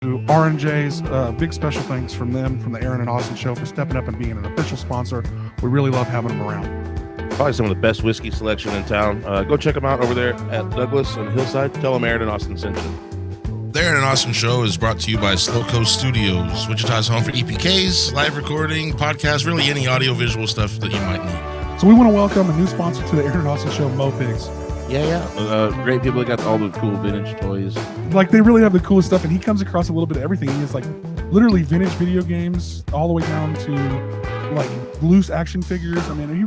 to R&J's. Big special thanks from them, from the Aaron and Austin Show, for stepping up and being an official sponsor. We really love having them around. Probably some of the best whiskey selection in town. Go check them out over there at Douglas and Hillside. Tell them Aaron and Austin sent you. The Aaron and Austin Show is brought to you by Slow Coast Studios, Wichita's home for EPKs, live recording, podcasts, really any audio-visual stuff that you might need. So we want to welcome a new sponsor to the Aaron and Austin Show, Mopigs. Yeah. Great people that got all the cool vintage toys. Like, they really have the coolest stuff, and he comes across a little bit of everything. He has, like, literally vintage video games all the way down to, like, loose action figures. I mean, you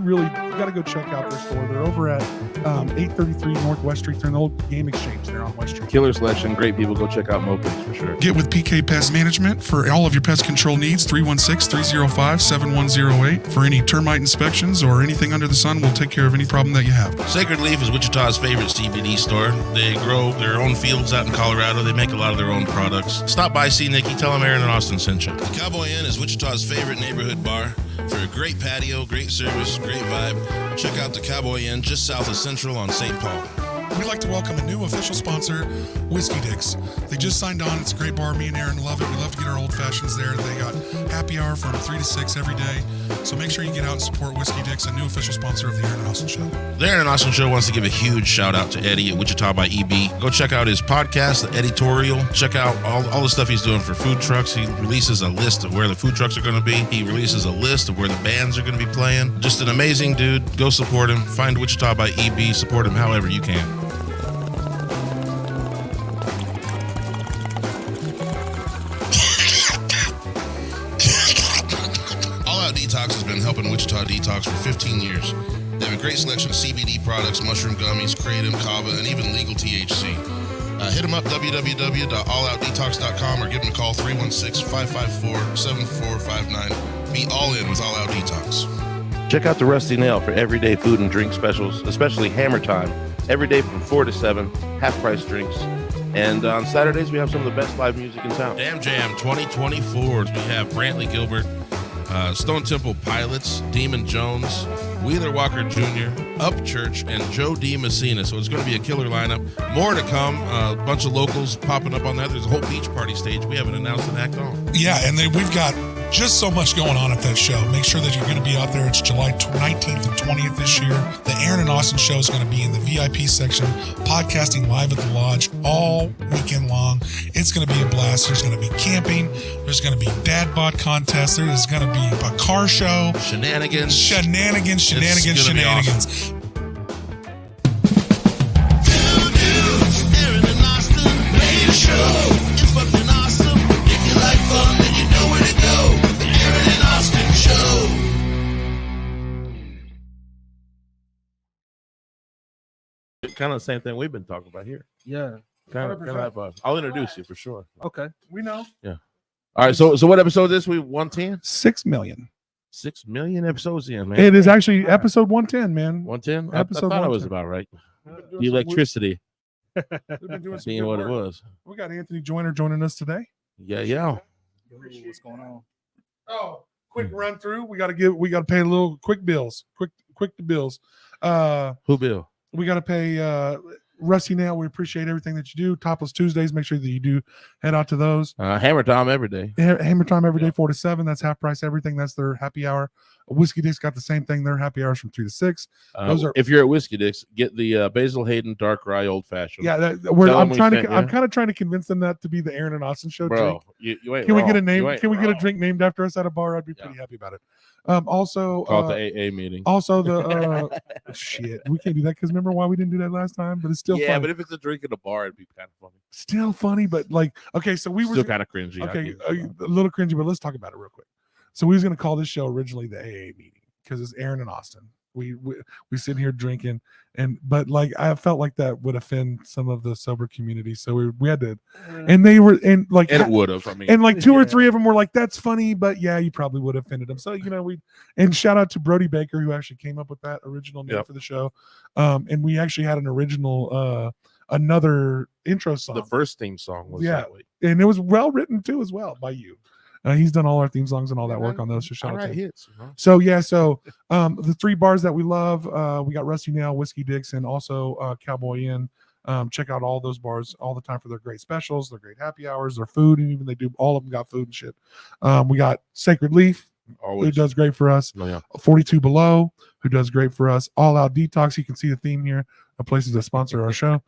got to go check out their store. They're over at 833 Northwest Street. They're in the old game exchange there on West Street. Killer selection. Great people. Go check out Mopigs for sure. Get with PK Pest Management for all of your pest control needs. 316-305-7108. For any termite inspections or anything under the sun, we'll take care of any problem that you have. Sacred Leaf is Wichita's favorite CBD store. They grow their own fields out in Colorado. They make a lot of their own products. Stop by, see Nikki. Tell them Aaron and Austin sent you. The Cowboy Inn is Wichita's favorite neighborhood bar. For a great patio, great service, great vibe, check out the Cowboy Inn just south of Central on St. Paul. We'd like to welcome a new official sponsor, Whiskey Dicks. They just signed on. It's a great bar. Me and Aaron love it. We love to get our old fashions there. They got happy hour from 3 to 6 every day. So make sure you get out and support Whiskey Dicks, a new official sponsor of the Aaron and Austin Show. The Aaron and Austin Show wants to give a huge shout out to Eddie at Wichita by EB. Go check out his podcast, The Editorial. Check out all the stuff he's doing for food trucks. He releases a list of where the food trucks are going to be. He releases a list of where the bands are going to be playing. Just an amazing dude. Go support him. Find Wichita by EB. Support him however you can. Out Detox has been helping Wichita detox for 15 years. They have a great selection of CBD products, mushroom gummies, kratom, kava, and even legal THC. Hit them up, www.alloutdetox.com, or give them a call, 316-554-7459. Be all in with All Out Detox. Check out the Rusty Nail for everyday food and drink specials, especially Hammer Time. Every day from 4 to 7, half-price drinks. And on Saturdays, we have some of the best live music in town. Diaper Jam 2024. We have Brantley Gilbert, Stone Temple Pilots, Demon Jones, Wheeler Walker Jr., Upchurch, and Joe D. Messina. So it's going to be a killer lineup. More to come. A bunch of locals popping up on that. There's a whole beach party stage. We haven't announced an act on. Yeah, and then we've got just so much going on at that show. Make sure that you're going to be out there. It's July 19th and 20th this year. The Aaron and Austin Show is going to be in the VIP section, podcasting live at the lodge all weekend long. It's going to be a blast. There's going to be camping. There's going to be dad bod contests. There is going to be a car show. Shenanigans. Awesome. Aaron and Austin made a show. It's fucking awesome. If you like fun, then you know where to go. The Aaron and Austin Show. Kind of the same thing we've been talking about here. Yeah. Kind of have fun. I'll introduce you for sure. Okay. We know. Yeah. All right. So what episode is this week? 110? 6 million. 6 million episodes in, man. It is actually episode 110, man. 110? Episode I thought 110. it was about right. The electricity We've been doing some being good what work. it was. We got Anthony Joyner joining us today. Yeah. What's going on? Oh, quick run through. We got to pay a little quick bills. Quick the bills. Who Bill? We got to pay Rusty Nail. We appreciate everything that you do. Topless Tuesdays. Make sure that you do head out to those. Hammer Time every day. Hammer Time every day, 4 to 7. That's half price everything. That's their happy hour. Whiskey Dicks got the same thing. Their happy hours from 3 to 6. Those are. If you're at Whiskey Dicks, get the Basil Hayden Dark Rye Old Fashioned. Yeah, I'm kind of trying to convince them that to be the Aaron and Austin Show. Bro, drink. you ain't Can wrong. we get a name? You ain't Can we get a wrong. drink named after us at a bar? I'd be pretty happy about it. Also, Call it the AA meeting. Also, the shit, we can't do that because remember why we didn't do that last time? But it's still Yeah, funny. but if it's a drink in a bar, it'd be kind of funny. Still funny, but like, okay, so we were Still kind of cringy. okay, a little cringy, but let's talk about it real quick. So we was gonna call this show originally the AA meeting because it's Aaron and Austin. We sit here drinking, but like I felt like that would offend some of the sober community, so we had to, and they were and it would have. I mean, and like 2 or 3 of them were like, "That's funny," but yeah, you probably would have offended them. So and shout out to Brody Baker who actually came up with that original name for the show, and we actually had an original another intro song. the first theme song was that way. And it was well written too as well by you. He's done all our theme songs and all that work on those. So shout out to him. hits. So the 3 bars that we love, we got Rusty Nail, Whiskey Dicks, and also Cowboy Inn. Check out all those bars all the time for their great specials, their great happy hours, their food, and even they do all of them got food and shit. We got Sacred Leaf, who does great for us. 42 Below, who does great for us. All Out Detox, you can see the theme here of places that sponsor our show.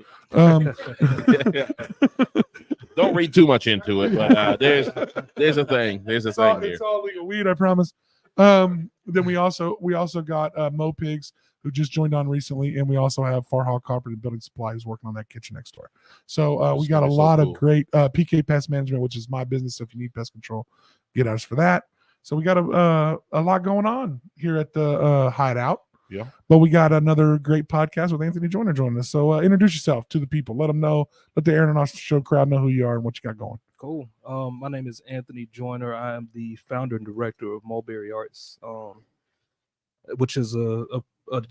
Don't read too much into it, but there's a thing. There's a thing here. It's all legal weed, I promise. Then we also got Mopigs, who just joined on recently, and we also have Farhall Cooperative Building Supply, who's working on that kitchen next door. So we got a lot of great PK Pest Management, which is my business. So if you need pest control, get us for that. So we got a lot going on here at the Hideout. Yeah. But we got another great podcast with Anthony Joyner joining us. So introduce yourself to the people. Let them know. Let the Aaron and Austin Show crowd know who you are and what you got going. Cool. My name is Anthony Joyner. I am the founder and director of Mulberry Arts, which is a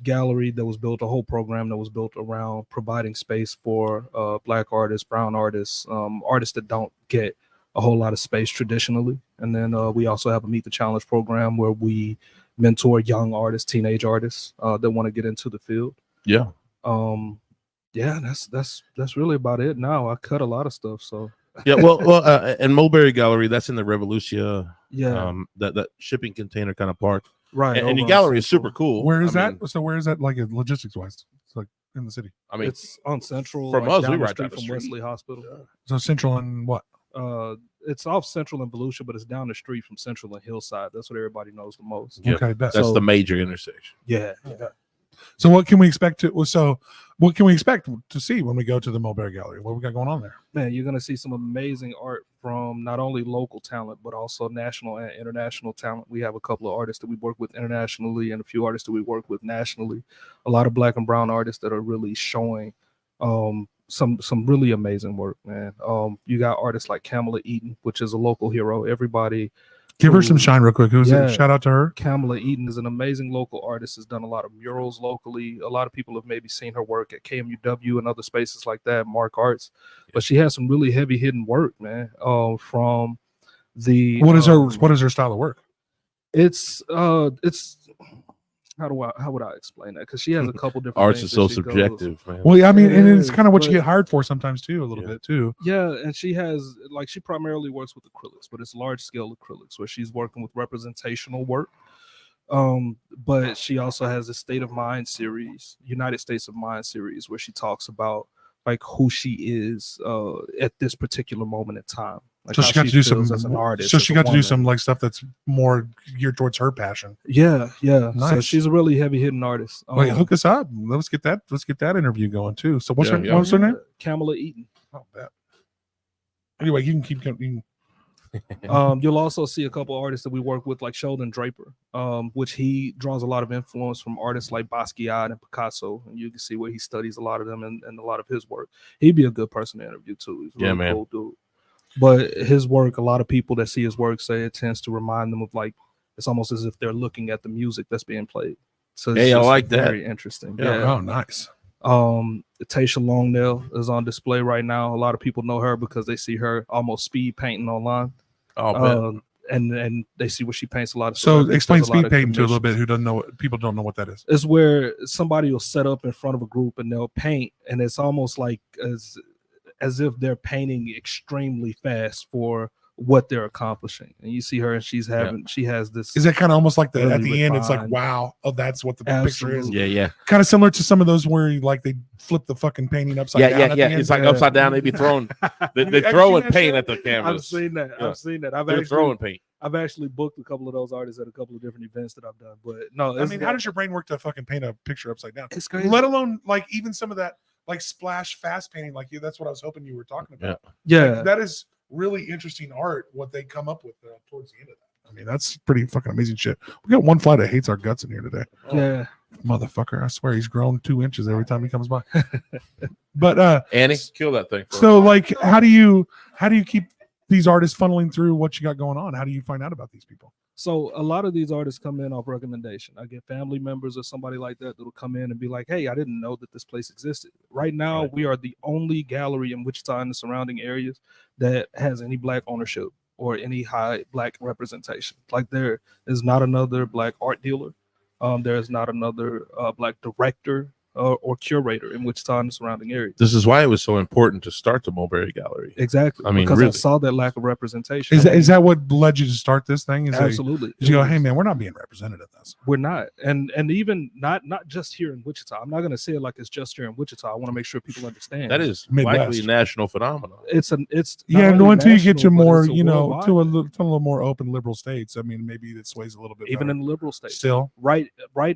gallery that was built, a whole program that was built around providing space for Black artists, brown artists, artists that don't get a whole lot of space traditionally. And then we also have a Meet the Challenge program where we mentor young artists, teenage artists that want to get into the field. Yeah. Yeah, that's really about it. Now I cut a lot of stuff, so. Yeah, well, and Mulberry Gallery, that's in the Revolucia. Yeah. That shipping container kind of park. Right. And the gallery is super cool. Where is that? So where is that, like logistics wise? It's like in the city. I mean, it's on Central. From like us, we right down down the from street. Wesley Hospital. So Central and what? It's off Central and Volusia, but it's down the street from Central and Hillside. That's what everybody knows the most. Yeah, Okay, that's the major intersection. Yeah. So what can we expect what can we expect to see when we go to the Mulberry Gallery? What we got going on there? Man, you're gonna see some amazing art from not only local talent but also national and international talent. We have a couple of artists that we work with internationally and a few artists that we work with nationally. A lot of Black and brown artists that are really showing some really amazing work, man. You got artists like Kamala Eaton, which is a local hero. Everybody Give her some shine real quick. Who's it? Shout out to her. Kamala Eaton is an amazing local artist, has done a lot of murals locally. A lot of people have maybe seen her work at KMUW and other spaces like that, Mark Arts. But she has some really heavy hitting work, man. From the what is her style of work? It's how would I explain that? Because she has a couple different Arts things is so that she goes. subjective, man. Well, I mean, and it's is, kind of what you but- get hired for sometimes too, a little bit too. Yeah, and she has she primarily works with acrylics, but it's large scale acrylics where she's working with representational work. But she also has a State of Mind series, United States of Mind series, where she talks about like who she is at this particular moment in time. Like So how she got to do some. feels as an artist. So as she a got to do woman. some like stuff that's more geared towards her passion. Yeah. So Nice. she's a really heavy hitting artist. Wait, hook us up. Let's get that interview going too. So what's what's her name? Kamala Eaton. Oh, that. Anyway, you can keep going. You'll also see a couple artists that we work with, like Sheldon Draper, which he draws a lot of influence from artists like Basquiat and Picasso, and you can see where he studies a lot of them and a lot of his work. He'd be a good person to interview too. He's a really cool dude. But his work, a lot of people that see his work say it tends to remind them of like it's almost as if they're looking at the music that's being played. So it's I like that. very interesting. Yeah. Oh, nice. Tasha Longnail is on display right now. A lot of people know her because they see her almost speed painting online. Oh, and they see what she paints a lot of. So explain does a lot speed of painting to a little bit. commissions. Who doesn't know? People don't know what that is. It's where somebody will set up in front of a group and they'll paint, and it's almost like as if they're painting extremely fast for what they're accomplishing. And you see her, and she has this. Is that kind of almost like really at the end? It's like, refined. wow, oh, that's what the picture is. Absolutely. yeah. Kind of similar to some of those where like they flip the fucking painting upside down. at the end. It's like upside down. They be throwing, they're throwing paint at the I've canvas. seen that. Yeah. I've seen that. They're throwing paint. I've actually booked a couple of those artists at a couple of different events that I've done. But no, I mean, how does your brain work to fucking paint a picture upside down? it's crazy. Let alone like even some of that like splash fast painting, like you. That's what I was hoping you were talking about. Yeah. Like, that is really interesting art. What they come up with towards the end of that. I mean, that's pretty fucking amazing shit. We got one fly that hates our guts in here today. Yeah. Motherfucker! I swear he's grown 2 inches every time he comes by. But Annie, kill that thing. so like, how do you keep these artists funneling through what you got going on? How do you find out about these people? So a lot of these artists come in off recommendation. I get family members or somebody like that that'll come in and be like, hey, I didn't know that this place existed. Right now, we are the only gallery in Wichita and the surrounding areas that has any Black ownership or any high Black representation. Like there is not another Black art dealer. There is not another Black director or curator in Wichita and the surrounding area. This is why it was so important to start the Mulberry Gallery. Exactly. I mean, because I really. saw that lack of representation. Is that what led you to start this thing? Absolutely. Did you go, hey man, we're not being represented in this? We're not, and even not just here in Wichita. I'm not going to say it like it's just here in Wichita. I want to make sure people understand That is Midwest. likely a national phenomenon. it's not No, only until you get to national, but more, it's a you know, worldwide. to a little more open liberal states. I mean, maybe it sways a little bit. Even better. in the liberal states. Still, right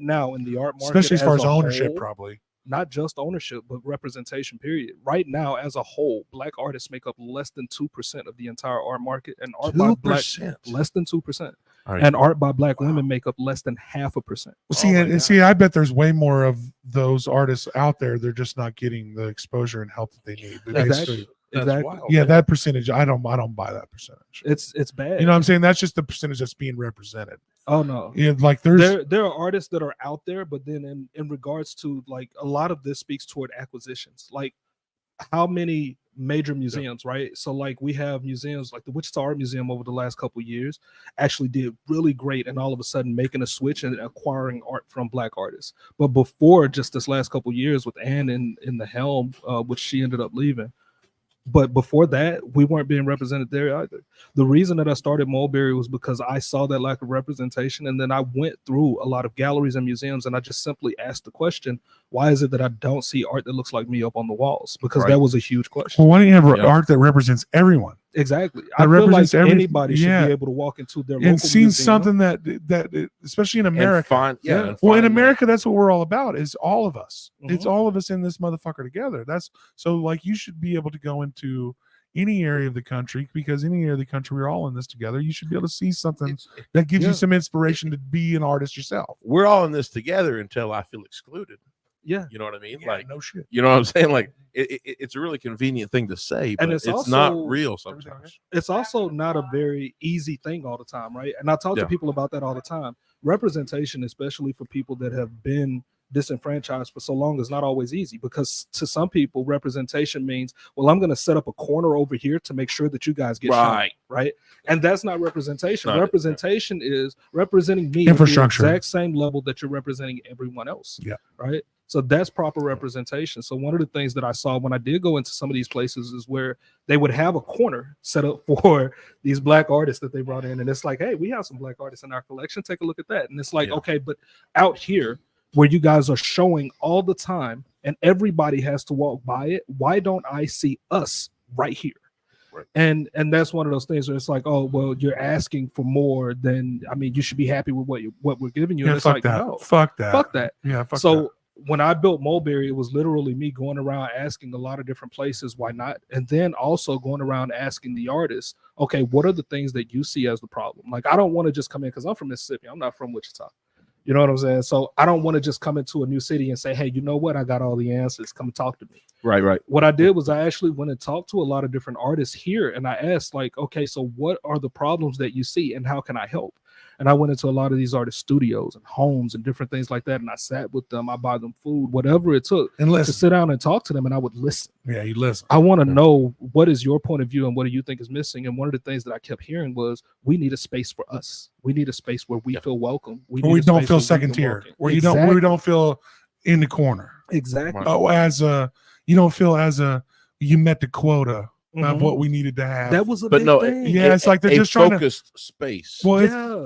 now in the art market, especially as far as a ownership, whole, probably. not just ownership, but representation, period. Right now, as a whole, Black artists make up less than 2% of the entire art market, and art by Black 2%. less than 2%, Right. and art by Black women make up less than 0.5%. Well, see, see, I bet there's way more of those artists out there. They're just not getting the exposure and help that they need. But Exactly. That's Exactly. wild. yeah, that percentage, I don't buy that percentage. It's bad. You know what I'm saying? That's just the percentage that's being represented. Oh no. Yeah, like there's There are artists that are out there, but then in regards to like a lot of this speaks toward acquisitions. Like how many major museums, right? So like we have museums like the Wichita Art Museum over the last couple of years actually did really great, and all of a sudden making a switch and acquiring art from Black artists. But before just this last couple of years with Anne in the helm, which she ended up leaving. But before that, we weren't being represented there either. The reason that I started Mulberry was because I saw that lack of representation. And then I went through a lot of galleries and museums, and I just simply asked the question, why is it that I don't see art that looks like me up on the walls? Because Right. that was a huge question. well, why don't you have Yep. art that represents everyone Exactly. That I feel like represents every- anybody should yeah. be able to walk into their local and see museum. something that especially in America. And Yeah. and Well, in find America, that's what we're all about. Is all of us. It's Mhm. all of us in this motherfucker together. That's so like you should be able to go into any area of the country, because any area of the country we're all in this together. You should be able to see something that gives Yeah. you some inspiration to be an artist yourself. We're all in this together until I feel excluded. Yeah. You know what I mean? Yeah, Like, no shit. you know what I'm saying? Like, it's a really convenient thing to say, but And it's it's not also- real sometimes. It's also not a very easy thing all the time, right? And I talk to Yeah. people about that all the time. Representation, especially for people that have been disenfranchised for so long, is not always easy, because to some people representation means, well, I'm going to set up a corner over here to make sure that you guys get Right. shown, right? And that's not representation. Not it, representation is representing me Infrastructure. at the exact same level that you're representing everyone else. Yeah. Right. So that's proper representation. So one of the things that I saw when I did go into some of these places is where they would have a corner set up for these Black artists that they brought in, and it's like, hey, we have some Black artists in our collection. Take a look at that. And it's like, Yeah. okay, but out here, where you guys are showing all the time and everybody has to walk by it, why don't I see us right here? Right. And that's one of those things where it's like, oh, well, you're asking for more than, I mean, you should be happy with what we're giving you. Yeah, And it's fuck like, that. no, Fuck that. fuck that. Yeah, fuck So that. when I built Mulberry, it was literally me going around asking a lot of different places why not, and then also going around asking the artists, okay, what are the things that you see as the problem? Like, I don't want to just come in, because I'm from Mississippi, I'm not from Wichita. You know what I'm saying? So I don't want to just come into a new city and say, hey, you know what? I got all the answers. Come talk to me. Right. What I did was I actually went and talked to a lot of different artists here, and I asked, like, okay, so what are the problems that you see and how can I help? And I went into a lot of these artist studios and homes and different things like that, and I sat with them. I buy them food, whatever it took And to listen. sit down and talk to them, and I would listen. Yeah, you listen. I want to know, what is your point of view and what do you think is missing? And one of the things that I kept hearing was, we need a space for us. We need a space where we feel welcome. Where need we a don't space feel where we second can tier. walk in. Where you don't where we don't feel in the corner. Exactly. Oh, you don't feel as you met the quota of Mhm. what we needed to have. That was a But big no, thing. Yeah, it's like they're a just trying to. focused space. Well,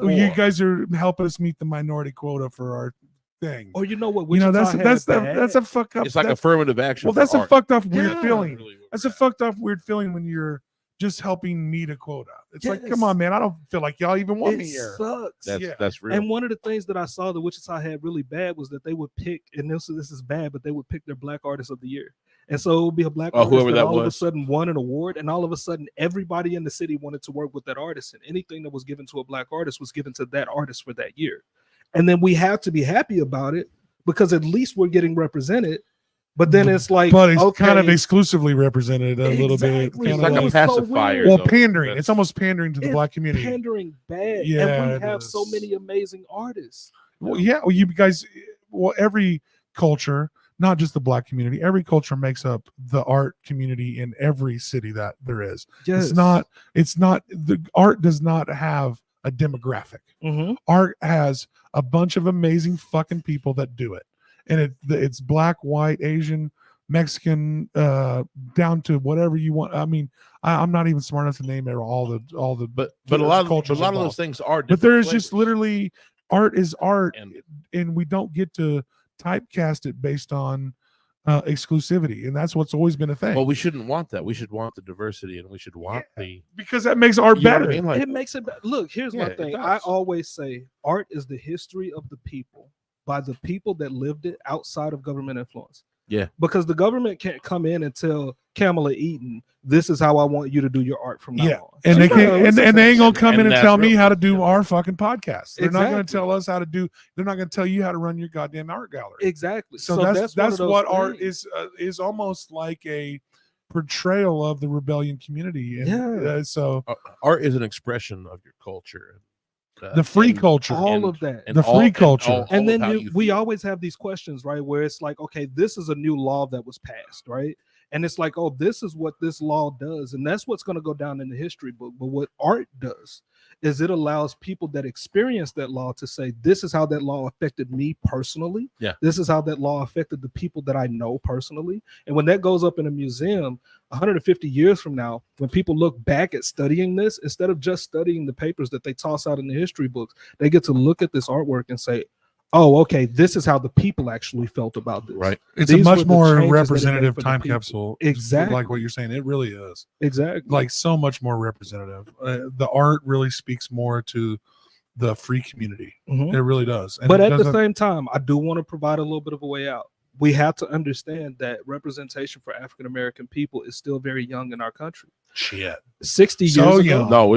Yeah. you guys are helping us meet the minority quota for our thing. Or you know what? You know, Wichita that's had bad. a fuck up. It's like that's- affirmative action. well, for that's a art. fucked up weird Yeah. feeling. Really what That's we're a fucked up weird feeling when you're just helping meet a quota. It's like, Yes. come on, man. I don't feel like y'all even want It me here. sucks. at. Yeah. That's real. And one of the things that I saw that Wichita had really bad was that they would pick, and this is bad, but they would pick their Black artist of the year. And so it would be a Black artist whoever that all of a was. sudden won an award, and all of a sudden everybody in the city wanted to work with that artist, and anything that was given to a Black artist was given to that artist for that year. And then we have to be happy about it, because at least we're getting represented. But then it's like, But it's okay, kind of exclusively represented a little bit. Exactly. Kind It's of like a It's so pacifier. weird. well, though. pandering. That's- It's almost pandering to the it's Black community. pandering bad. Yeah, and it we have so is. many amazing artists. Well, yeah. Well, you guys. Well, every culture, not just the Black community, every culture makes up the art community in every city that there is. Yes. It's not. The art does not have a demographic. Mhm. Art has a bunch of amazing fucking people that do it. and it's black, white, Asian, Mexican, down to whatever you want. I mean, I'm not even smart enough to name all the but a lot of cultures those involved. things are But different there's flavors. just literally art is art, And- and we don't get to typecast it based on exclusivity, and that's what's always been a thing. Well, we shouldn't want that. We should want the diversity, and we should want because that makes art you know what better. I mean? Like, It makes it. Look, here's Yeah, my it thing. I does. always say art is the history of the people by the people that lived it outside of government influence. Yeah. Because the government can't come in and tell Kamala Eaton, this is how I want you to do your art from now Yeah, on. and She's they not gonna can't, listen and to they that ain't gonna shit. come in And and tell that's me real. how to do Yeah. our fucking podcast. They're not gonna Exactly. tell us how to do. They're not gonna tell you how to run your goddamn art gallery. Exactly. So one that's of those what art things. is almost like a portrayal of the rebellion community. And, Yeah. so art is an expression of your culture. the free and- culture, All and- of that. and the all- free and culture. all And of then how we feel. always have these questions, right? Where it's like, okay, this is a new law that was passed, right? And it's like, oh, this is what this law does. And that's what's going to go down in the history book. But what art does is it allows people that experience that law to say, this is how that law affected me personally. Yeah. This is how that law affected the people that I know personally. And when that goes up in a museum 150 years from now, when people look back at studying this, instead of just studying the papers that they toss out in the history books, they get to look at this artwork and say, oh, okay, this is how the people actually felt about this. Right. It's These a were much the more changes that it made representative for the time people. capsule. Exactly. Like what you're saying, it really is. Exactly. Like so much more representative. The art really speaks more to the free community. Mhm. It really does. And But it at the doesn't- same time, I do want to provide a little bit of a way out. We have to understand that representation for African American people is still very young in our country. shit. 60 years So ago. young. No,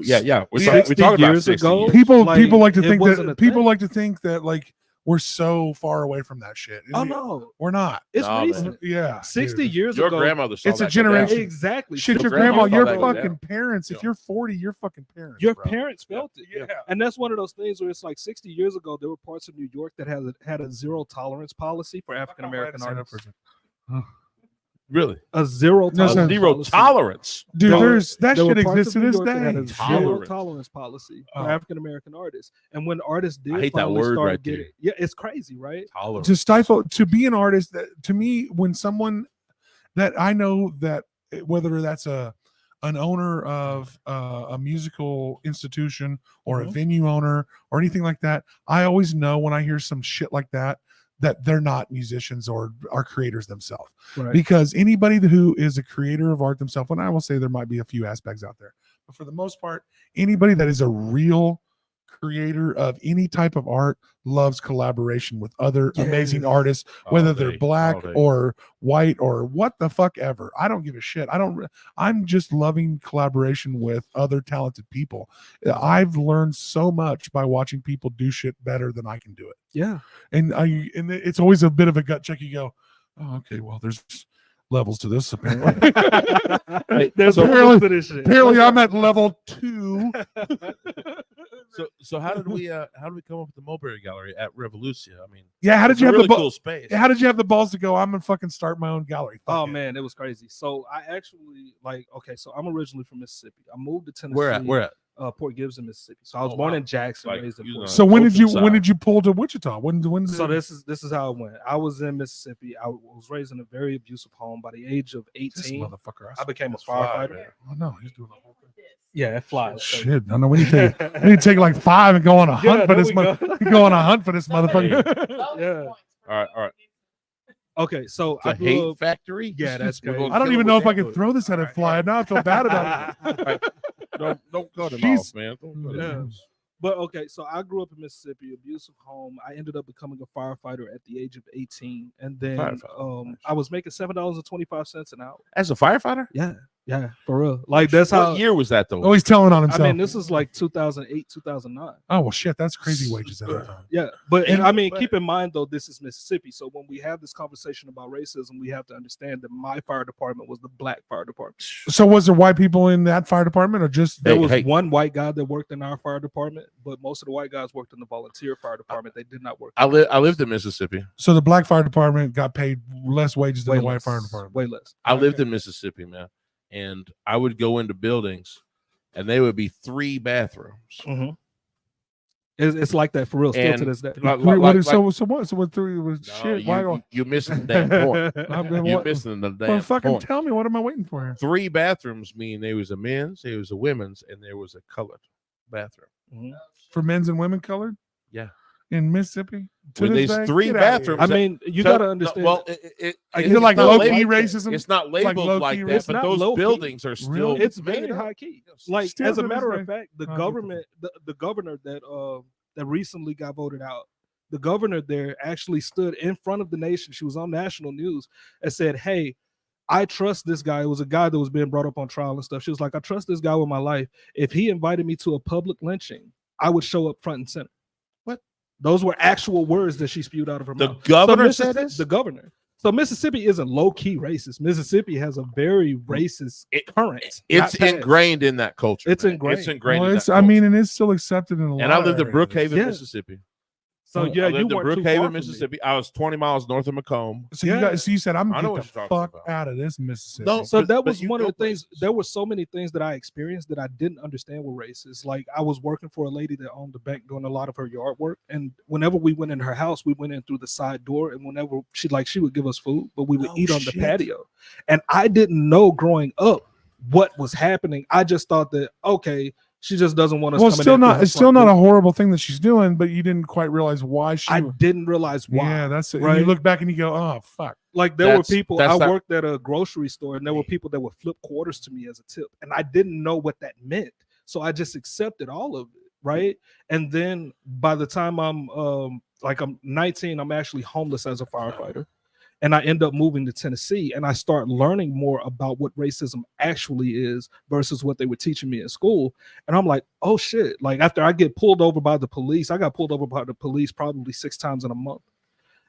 yeah. We're 60 talking about years 60 ago. years. People Like, like to it think wasn't that a people thing. like to think that like we're so far away from that shit. Oh no, We're not. it's No, man. recent. Yeah. 60 dude. years Your ago. grandmother saw It's a that go down. generation. Exactly. Shit, Your your 60 grandma, grandma your saw that go fucking down. parents. If Yeah. you're 40, your fucking parents. Your bro. parents felt it. Yeah. And that's one of those things where it's like 60 years ago, there were parts of New York that had a zero tolerance policy for African American artists. Really? A zero No, tolerance so- Zero policy. tolerance. Dude, There were- there's that There were shit parts exists to of New this York that had a day. zero Tolerance. tolerance policy Oh. for African American artists. And when artists did I hate that finally word start right there. getting, yeah, it's crazy, right? Tolerance. To stifle, to be an artist, that to me, when someone that I know that whether that's an owner of a musical institution or a Mhm. venue owner or anything like that, I always know when I hear some shit like that they're not musicians or are creators themselves. Right. Because anybody who is a creator of art themselves, and I will say there might be a few aspects out there, but for the most part, anybody that is a real creator of any type of art loves collaboration with other amazing Yes. artists, All whether day, they're black all day. or white or what the fuck ever. I don't give a shit. I'm just loving collaboration with other talented people. I've learned so much by watching people do shit better than I can do it. Yeah. And it's always a bit of a gut check. You go, oh, okay, well, there's levels to this apparently. There's so levels to this shit. Apparently, I'm at level 2. So how did we come up with the Mulberry Gallery at Revolution? I mean, Yeah, how did it's you a have really the cool space? How did you have the balls to go? I'm gonna fucking start my own gallery. Fuck Oh it. man, it was crazy. So I actually okay. So I'm originally from Mississippi. I moved to Tennessee. Where at? Port Gibson, Mississippi. So I was Oh, born wow. in Jackson, Like, raised in you Port know. So when did you Oceanside. pull to Wichita? When So this is how it went. I was in Mississippi. I was raised in a very abusive home. By the age of this 18, motherfucker? I became a That's fly, firefighter. man. Oh no, he's doing the whole thing. Yeah, it flies. So- Shit, I know we need to take like 5 and go on a hunt Yeah, for there this we go. go on a hunt for this motherfucker. Yeah. All right. Okay, so The I grew hate up. factory. Yeah, that's We're crazy. gonna I don't kill even it know with if I can that. throw this at a fly. Now I feel bad about it. Don't cut him Jeez. off, man. Don't cut him Yeah. off. But okay, so I grew up in Mississippi, abusive home. I ended up becoming a firefighter at the age of 18, and then Firefighter, nice. I was making $7.25 an hour. As a firefighter? Yeah, for real. Like that's how. What year was that though? Oh, he's telling on I himself. mean, this is like 2008, 2009. Oh well, shit, that's crazy wages at that time. Yeah, but And- I mean, but- keep in mind though, this is Mississippi. So when we have this conversation about racism, we have to understand that my fire department was the black fire department. So was there white people in that fire department or just There Hey, was hey. one white guy that worked in our fire department, but most of the white guys worked in the volunteer fire department. They did not work. I lived in Mississippi. so the black fire department got paid less wages than way the white less, fire department? way less. I lived in Mississippi, man, and I would go into buildings, and they would be 3 bathrooms, Mhm. It's like that for real, still to And this day. So what through was shit? Why? You missing the damn point. You What? missing the damn Well, fucking point. tell me, what am I waiting for here? 3 bathrooms mean there was a men's, there was a women's, and there was a colored bathroom. Mhm. For men's and women colored? Yeah. In Mississippi? To When this there's day? 3 Get outta here. bathrooms, I mean, you So- got to understand. Well, Is it's it like not low-key labeled- racism? It's not labeled low-key like racism? that, It's but not those low-key. buildings are still. Really? it's very made up. high key. Like Still as a to this matter day. of fact, the Oh, government, the governor that recently got voted out, the governor there actually stood in front of the nation. She was on national news and said, "Hey, I trust this guy." It was a guy that was being brought up on trial and stuff. She was like, "I trust this guy with my life. If he invited me to a public lynching, I would show up front and center." What? Those were actual words that she spewed out of her The mouth. governor So said this? The governor. So Mississippi isn't low key racist. Mississippi has a very racist current. It's not past. ingrained in that culture. It's man. ingrained. It's ingrained. Well, in it's, that I mean, culture. and it's still accepted in a lot. And I lived of in Brookhaven, areas. Yeah. Mississippi. So I yeah, you lived in weren't too far Brookhaven, from me. Mississippi. I was 20 miles north of Macomb. So Yeah. you said I'm I know gonna what get you're the talking fuck about. out of this Mississippi. No, So But- that but was you one of go the things. places. There were so many things that I experienced that I didn't understand were racist. Like I was working for a lady that owned the bank doing a lot of her yard work, and whenever we went in her house, we went in through the side door, and whenever she would give us food, but we would Oh, eat on the shit. patio. And I didn't know growing up what was happening. I just thought that okay, she just doesn't want us. Well, coming still in through not. her It's front still not door. a horrible thing that she's doing, but you didn't quite realize why she. I didn't realize why. Yeah, that's it. And right? you look back and you go, "Oh fuck." Like there were That's- people. that's I not- worked at a grocery store, and there were people that would flip quarters to me as a tip, and I didn't know what that meant. So I just accepted all of it, right? And then by the time I'm 19, I'm actually homeless as a firefighter, and I end up moving to Tennessee, and I start learning more about what racism actually is versus what they were teaching me in school. And I'm like, oh shit! Like after I get pulled over by the police, I got pulled over by the police probably 6 times in a month.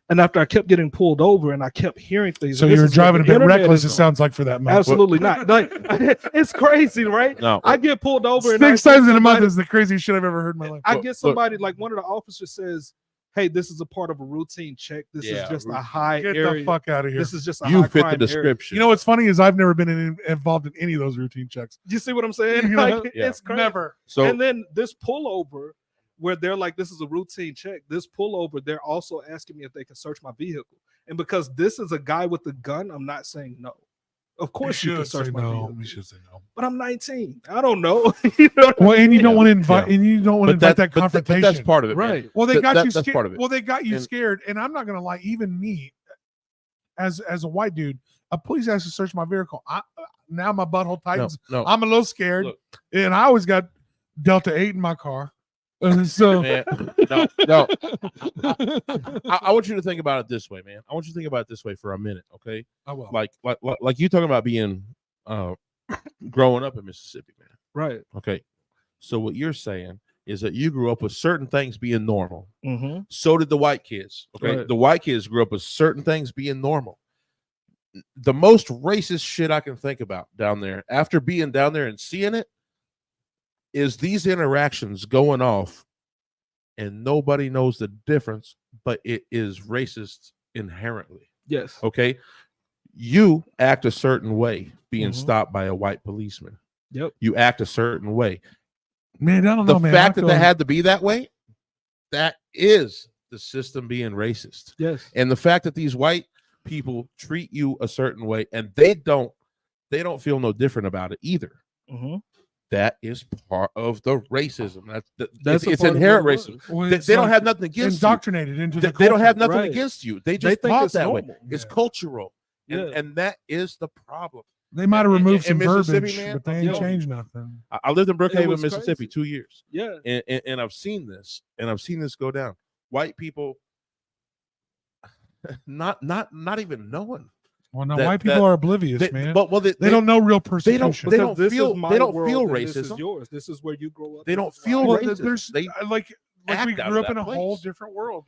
And after I kept getting pulled over and I kept hearing things, So and this you were is what driving a the bit internet reckless. It is on. sounds like for that month. Absolutely not. Like it's crazy, right? No. I get pulled over and 6 I get times in a month somebody- is the craziest shit I've ever heard in my life. I Look, get somebody like one of the officers says, "Hey, this is a part of a routine check. This is Yeah, just a routine. high Get area. the fuck out of here. This is just a You high fit the crime area." description. You know what's funny is I've never been involved in any of those routine checks. You see what I'm saying? You know? Like, Yeah. it's crazy. Never. So And then this pullover, where they're like, "This is a routine check." This pullover, they're also asking me if they can search my vehicle, and because this is a guy with a gun, I'm not saying no. Of course, you can should say search my no. vehicle, We should say no. but I'm 19. I don't know. You know what I Well, and you don't Yeah. want to invite, Yeah. and you don't want to invite that confrontation. But that's part of it, man. Right. Well, they That- got that- you that's scared. part of it. Well, they got you And- scared, and I'm not gonna lie. Even me, as a white dude, a police has to search my vehicle. Now my butthole No, tightens. no. I'm a little scared, Look. and I always got Delta 8 in my car. And so, Man, no. I want you to think about it this way, man. I want you to think about it this way for a minute, okay? I will. Like you talking about being growing up in Mississippi, man. Right. Okay. So what you're saying is that you grew up with certain things being normal. Mm-hmm. So did the white kids. Okay. Right. The white kids grew up with certain things being normal. The most racist shit I can think about down there, after being down there and seeing it, is these interactions going off and nobody knows the difference, but it is racist inherently. Yes. Okay. You act a certain way being Mhm. stopped by a white policeman. Yep. You act a certain way. Man, I don't The know, man. fact I that feel they had to be that way, that is the system being racist. Yes. And the fact that these white people treat you a certain way and they don't feel no different about it either. Mm-hmm. That is part of the racism. That's It's inherent racism. Well, They it's don't like have nothing against indoctrinated into you. the They don't have culture. nothing Right. against you. They They just think taught it's that way. normal. It's Yeah. cultural. Yeah. And that is the problem. They might have in- removed in some Mississippi, verbiage, man, but they ain't yeah. changed nothing. I lived in Brookhaven, was Mississippi, crazy. 2 years. Yeah. And I've seen this, go down. White people not even knowing. Well, no, That- white people that- are oblivious, They, man. but well, they don't know real they persecution. don't Because this feel is my they don't world feel and This is racism. yours. This is where you grow up. They This don't is where feel I Well, live. racist. there's They like we act out grew of up in that a whole place. different world.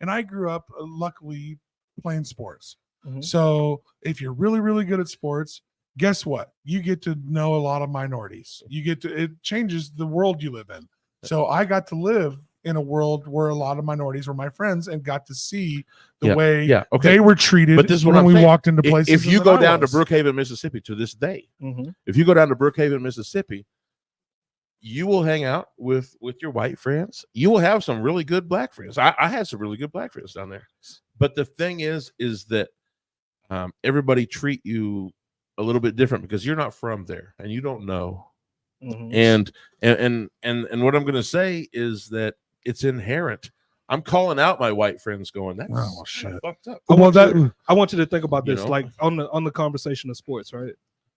And I grew up luckily playing sports. Mhm. So if you're really, really good at sports, guess what? You get to know a lot of minorities. It changes the world you live in. So I got to live in a world where a lot of minorities were my friends and got to see the way okay. they were treated But this is what when I'm we saying. walked into places. If you than go I down to was. Brookhaven, Mississippi to this day, Mhm. if you go down to Brookhaven, Mississippi, you will hang out with your white friends. You will have some really good black friends. I had some really good black friends down there. But the thing is that everybody treat you a little bit different because you're not from there and you don't know. Mhm. And what I'm going to say is that it's inherent. I'm calling out my white friends, going, "That's Oh, shit. fucked up." I Well, want you to think about You this, know? like on the conversation of sports, right?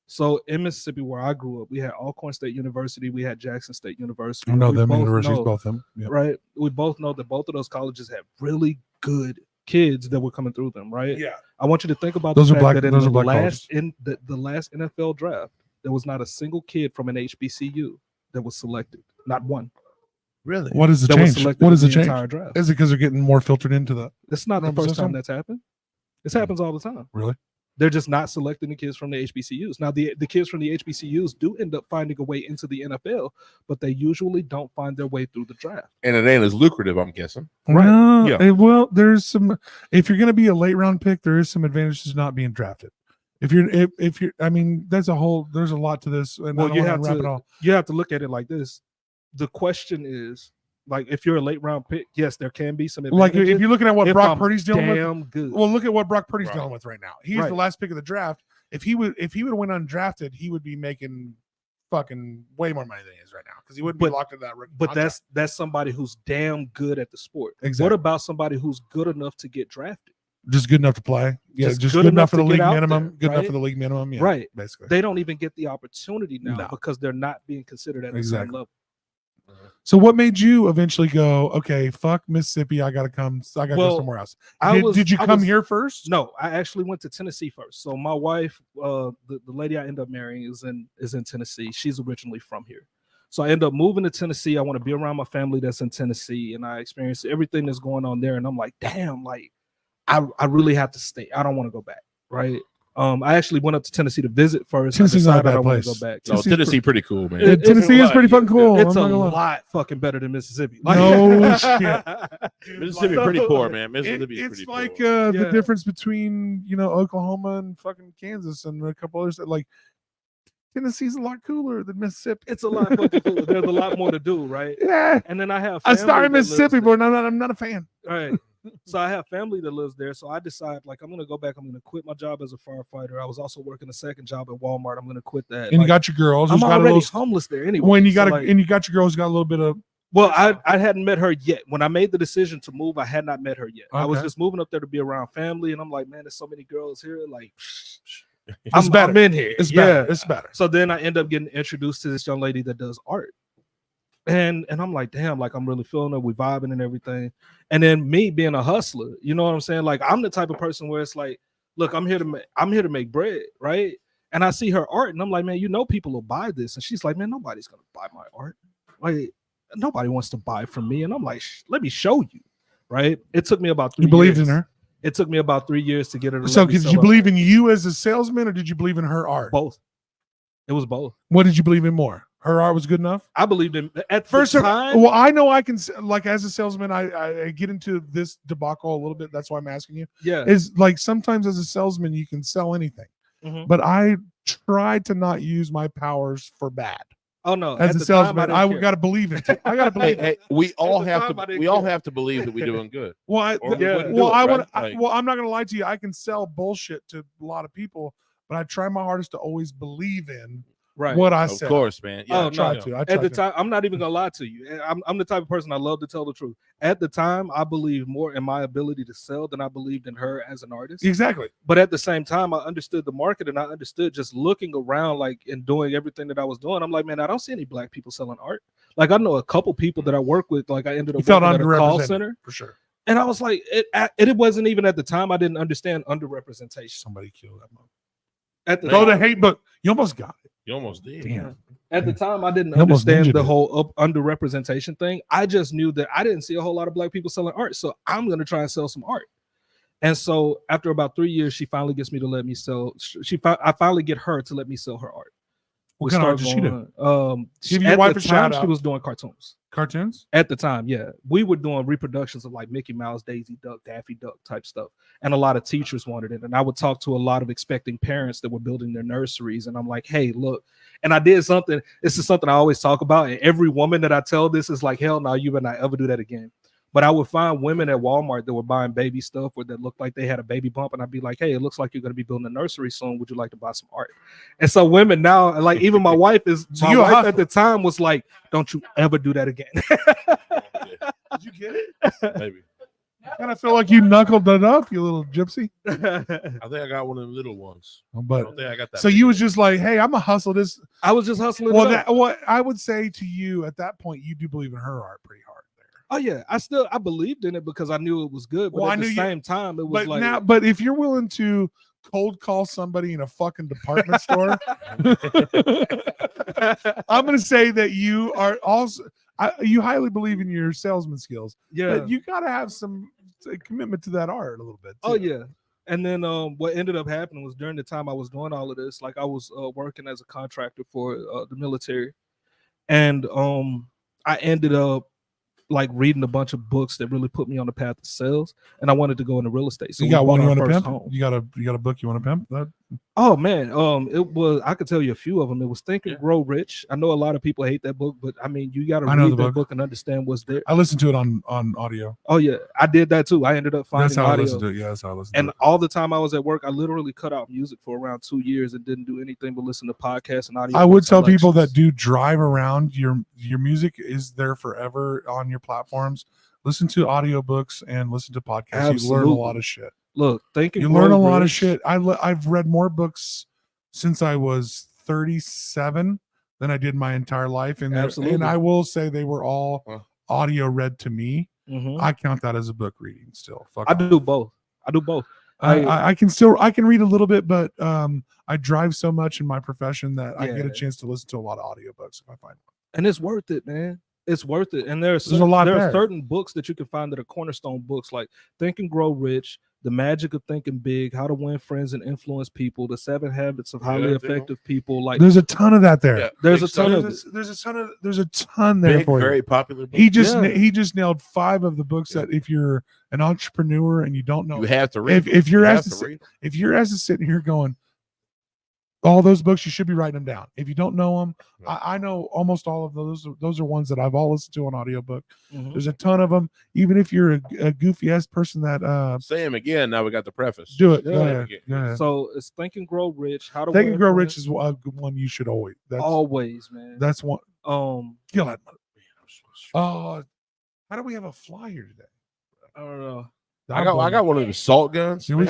So in Mississippi, where I grew up, we had Alcorn State University, we had Jackson State University. I know We them both universities, know, both them. Yep. right? We both know that both of those colleges had really good kids that were coming through them, right? Yeah. I want you to think about Those the are fact black- that in those the are black last colleges. in the last NFL draft, there was not a single kid from an HBCU that was selected. Not one. Really? What is the That was change? selected What is in the the change? entire draft. Is it because they're getting more filtered into the It's not the normal first system? time that's happened. This happens all the time. Really? They're just not selecting the kids from the HBCUs. Now, the kids from the HBCUs do end up finding a way into the NFL, but they usually don't find their way through the draft. And it ain't as lucrative, I'm guessing. Right. Well, Yeah. well, there's some. If you're going to be a late round pick, there is some advantages to not being drafted. If you're, I mean, there's a lot to this. And Well, I don't you wanna have wrap it to all. you have to look at it like this. The question is, like, if you're a late round pick, yes, there can be some Like advantages. if you're looking at what if Brock I'm Purdy's dealing with. damn good. Well, look at what Brock Purdy's Right. dealing with right now. He's Right. the last pick of the draft. If he would have went undrafted, he would be making fucking way more money than he is right now because he wouldn't be But- locked into that rookie But contract. that's somebody who's damn good at the sport. Exactly. What about somebody who's good enough to get drafted? just good enough to play. Yeah, Just just good good enough enough for the to league get out minimum. there, Good enough right? for the league minimum. Yeah, Right. basically. They don't even get the opportunity now No. because they're not being considered at the Exactly. same level. So what made you eventually go, okay, fuck Mississippi, I gotta go Well, somewhere else? I was- Did you I come was- here first? No, I actually went to Tennessee first. So my wife, the lady I ended up marrying is in Tennessee. She's originally from here. So I ended up moving to Tennessee. I want to be around my family that's in Tennessee, and I experienced everything that's going on there. And I'm like, damn, like I really have to stay. I don't want to go back. Right. I actually went up to Tennessee to visit first. Tennessee's not a I decided bad I want to place. go back. No, Tennessee's Tennessee pretty cool, man. Yeah, Tennessee is pretty fucking cool. It's I'm a not gonna lie. lot fucking better than Mississippi. No shit. Mississippi Like- pretty poor, man. Mississippi is It's pretty like poor. the Yeah. difference between Oklahoma and fucking Kansas and a couple others. Like Tennessee's a lot cooler than Mississippi. It's a lot fucking cool. There's a lot more to do, right? Yeah, And then I have I family started that lives Mississippi, there. but I'm not a fan. Right. So I have family that lives there. So I decide, like, I'm gonna go back. I'm gonna quit my job as a firefighter. I was also working a second job at Walmart. I'm gonna quit that. And you Like, got your girls. I'm who's got a already little, homeless there anyway. when you So, got like, and you got your girls who got a little bit of. well, I hadn't met her yet. When I made the decision to move, I had not met her yet. I was Okay. just moving up there to be around family, and I'm like, man, there's so many girls here. Like, It's better. I'm in here. It's yeah. better. It's better. So then I end up getting introduced to this young lady that does art. And I'm like, damn, like I'm really feeling her, we vibing and everything. And then me being a hustler, you know what I'm saying? Like I'm the type of person where it's like, look, I'm here to make bread, right? And I see her art and I'm like, man, people will buy this. And she's like, man, nobody's gonna buy my art. Like nobody wants to buy from me. And I'm like, let me show you. Right. It took me about 3 You believed years. in her. It took me about 3 years to get her to So let me did sell you her believe art. in you as a salesman, or did you believe in her art? Both? It was both. What did you believe in more? Her art was good enough. I believed in at First, the time. well, I know I can like as a salesman, I get into this debacle a little bit. That's why I'm asking you. Yeah. Is like sometimes as a salesman you can sell anything, Mhm. but I try to not use my powers for bad. Oh no! As at a the time, salesman, didn't I care. got to believe it. I got to believe it. Hey, we all the have time, I to. didn't We all care. have to believe that we're doing good. Well, Or we Yeah. wouldn't well, do it, I right? want. Like, Well, I'm not gonna lie to you. I can sell bullshit to a lot of people, but I try my hardest to always believe in right. what I of said. course, man. Yeah, Oh, I try no. to. I At try the to. time, I'm not even gonna lie to you. I'm the type of person I love to tell the truth. At the time, I believed more in my ability to sell than I believed in her as an artist. Exactly. But at the same time, I understood the market and I understood just looking around, like and doing everything that I was doing. I'm like, man, I don't see any black people selling art. Like I know a couple people that I work with. Like I ended You up felt working at a call underrepresented center, for sure. and I was like, it wasn't even at the time. I didn't understand underrepresentation. Somebody killed that mother. At the Go time, to hate book. You almost got it. you almost did. Damn. At the time, I didn't He almost understand ninja'd the it. whole underrepresentation thing. I just knew that I didn't see a whole lot of black people selling art, so I'm going to try and sell some art. And so, after about 3 years, she finally gets me to let me sell. I finally get her to let me sell her art. What We kind of art started did she do? going, Give your at wife the a shout time, out. She was doing cartoons. Cartoons? At the time, yeah. We were doing reproductions of like Mickey Mouse, Daisy Duck, Daffy Duck type stuff. And a lot of teachers wanted it. And I would talk to a lot of expecting parents that were building their nurseries. And I'm like, hey, look. And I did something. This is something I always talk about. And every woman that I tell this is like, hell no, you better not ever do that again. But I would find women at Walmart that were buying baby stuff or that looked like they had a baby bump. And I'd be like, hey, it looks like you're going to be building a nursery soon. Would you like to buy some art? And so women now, like even my wife is, So my you a wife hustler. at the time was like, don't you ever do that again. Did you get it? Maybe. I kind of feel like you knuckled it up, you little gypsy. I think I got one of the little ones. I But don't think I got that. so you was just like, hey, I'm gonna hustle this. I was just hustling. Well, it up. that what I would say to you at that point, you do believe in her art pretty hard there. Oh yeah, I believed in it because I knew it was good. But Well, I at the knew you- same time, it was But like now, but if you're willing to cold call somebody in a fucking department store, I'm gonna say that you are also you highly believe in your salesman skills. yeah. But you gotta have some commitment to that art a little bit. Oh too. yeah. And then what ended up happening was during the time I was doing all of this, like I was working as a contractor for the military, and I ended up like reading a bunch of books that really put me on the path of sales, and I wanted to go into real estate. So you we got one bought you our want to first pimp? home. You got a book you want to pimp? That Oh man, it was, I could tell you a few of them. It was Think and Yeah. Grow Rich. I know a lot of people hate that book, but I mean, you got to I know read the that book. book and understand what's there. I listened to it on audio. Oh yeah, I did that too. I ended up finding That's how I audio. listened to it. Yeah, that's how I listened And to it. all the time I was at work, I literally cut out music for around 2 years and didn't do anything but listen to podcasts and audio. I would tell people that collections. do drive around, your music is there forever on your platforms. Listen to audiobooks and listen to podcasts. You learn a Absolutely. lot of shit. Look, Think and You Grow learn a lot of Rich. shit. I've read more books since I was 37 than I did my entire life. And Absolutely. I will say they were all Huh. audio read to me. Mhm. I count that as a book reading still. Fuck I off. do both. I do both. I can read a little bit, but I drive so much in my profession that I get a Yeah. chance to listen to a lot of audiobooks if I find one. And it's worth it, man. It's worth it. And There's a lot there there. are certain books that you can find that are cornerstone books, like Think and Grow Rich, The Magic of Thinking Big, How to Win Friends and Influence People, The 7 Habits of Highly Yeah, Effective People. Like There's a ton of that there. Yeah, there's big a ton stuff. of There's a ton there Big, for you. very popular. Book. He just Yeah. he just nailed 5 of the books Yeah. that if you're an entrepreneur and you don't know You have to read. if you're you have asked to to read. if you're asked to sit here going all those books, you should be writing them down. If you don't know them, Right. I know almost all of those. Those are ones that I've all listened to on audiobook. Mhm. There's a ton of them. Even if you're a goofy ass person that Say him again. Now we got the preface. do it. Yeah. Go ahead. Go ahead. So it's Think and Grow Rich, How to Think Win and Grow Friends. Rich is a good one you should always. Always, man. That's one. Kill that. Oh, how do we have a fly here today? I don't know. I got one of the salt guns. Do we-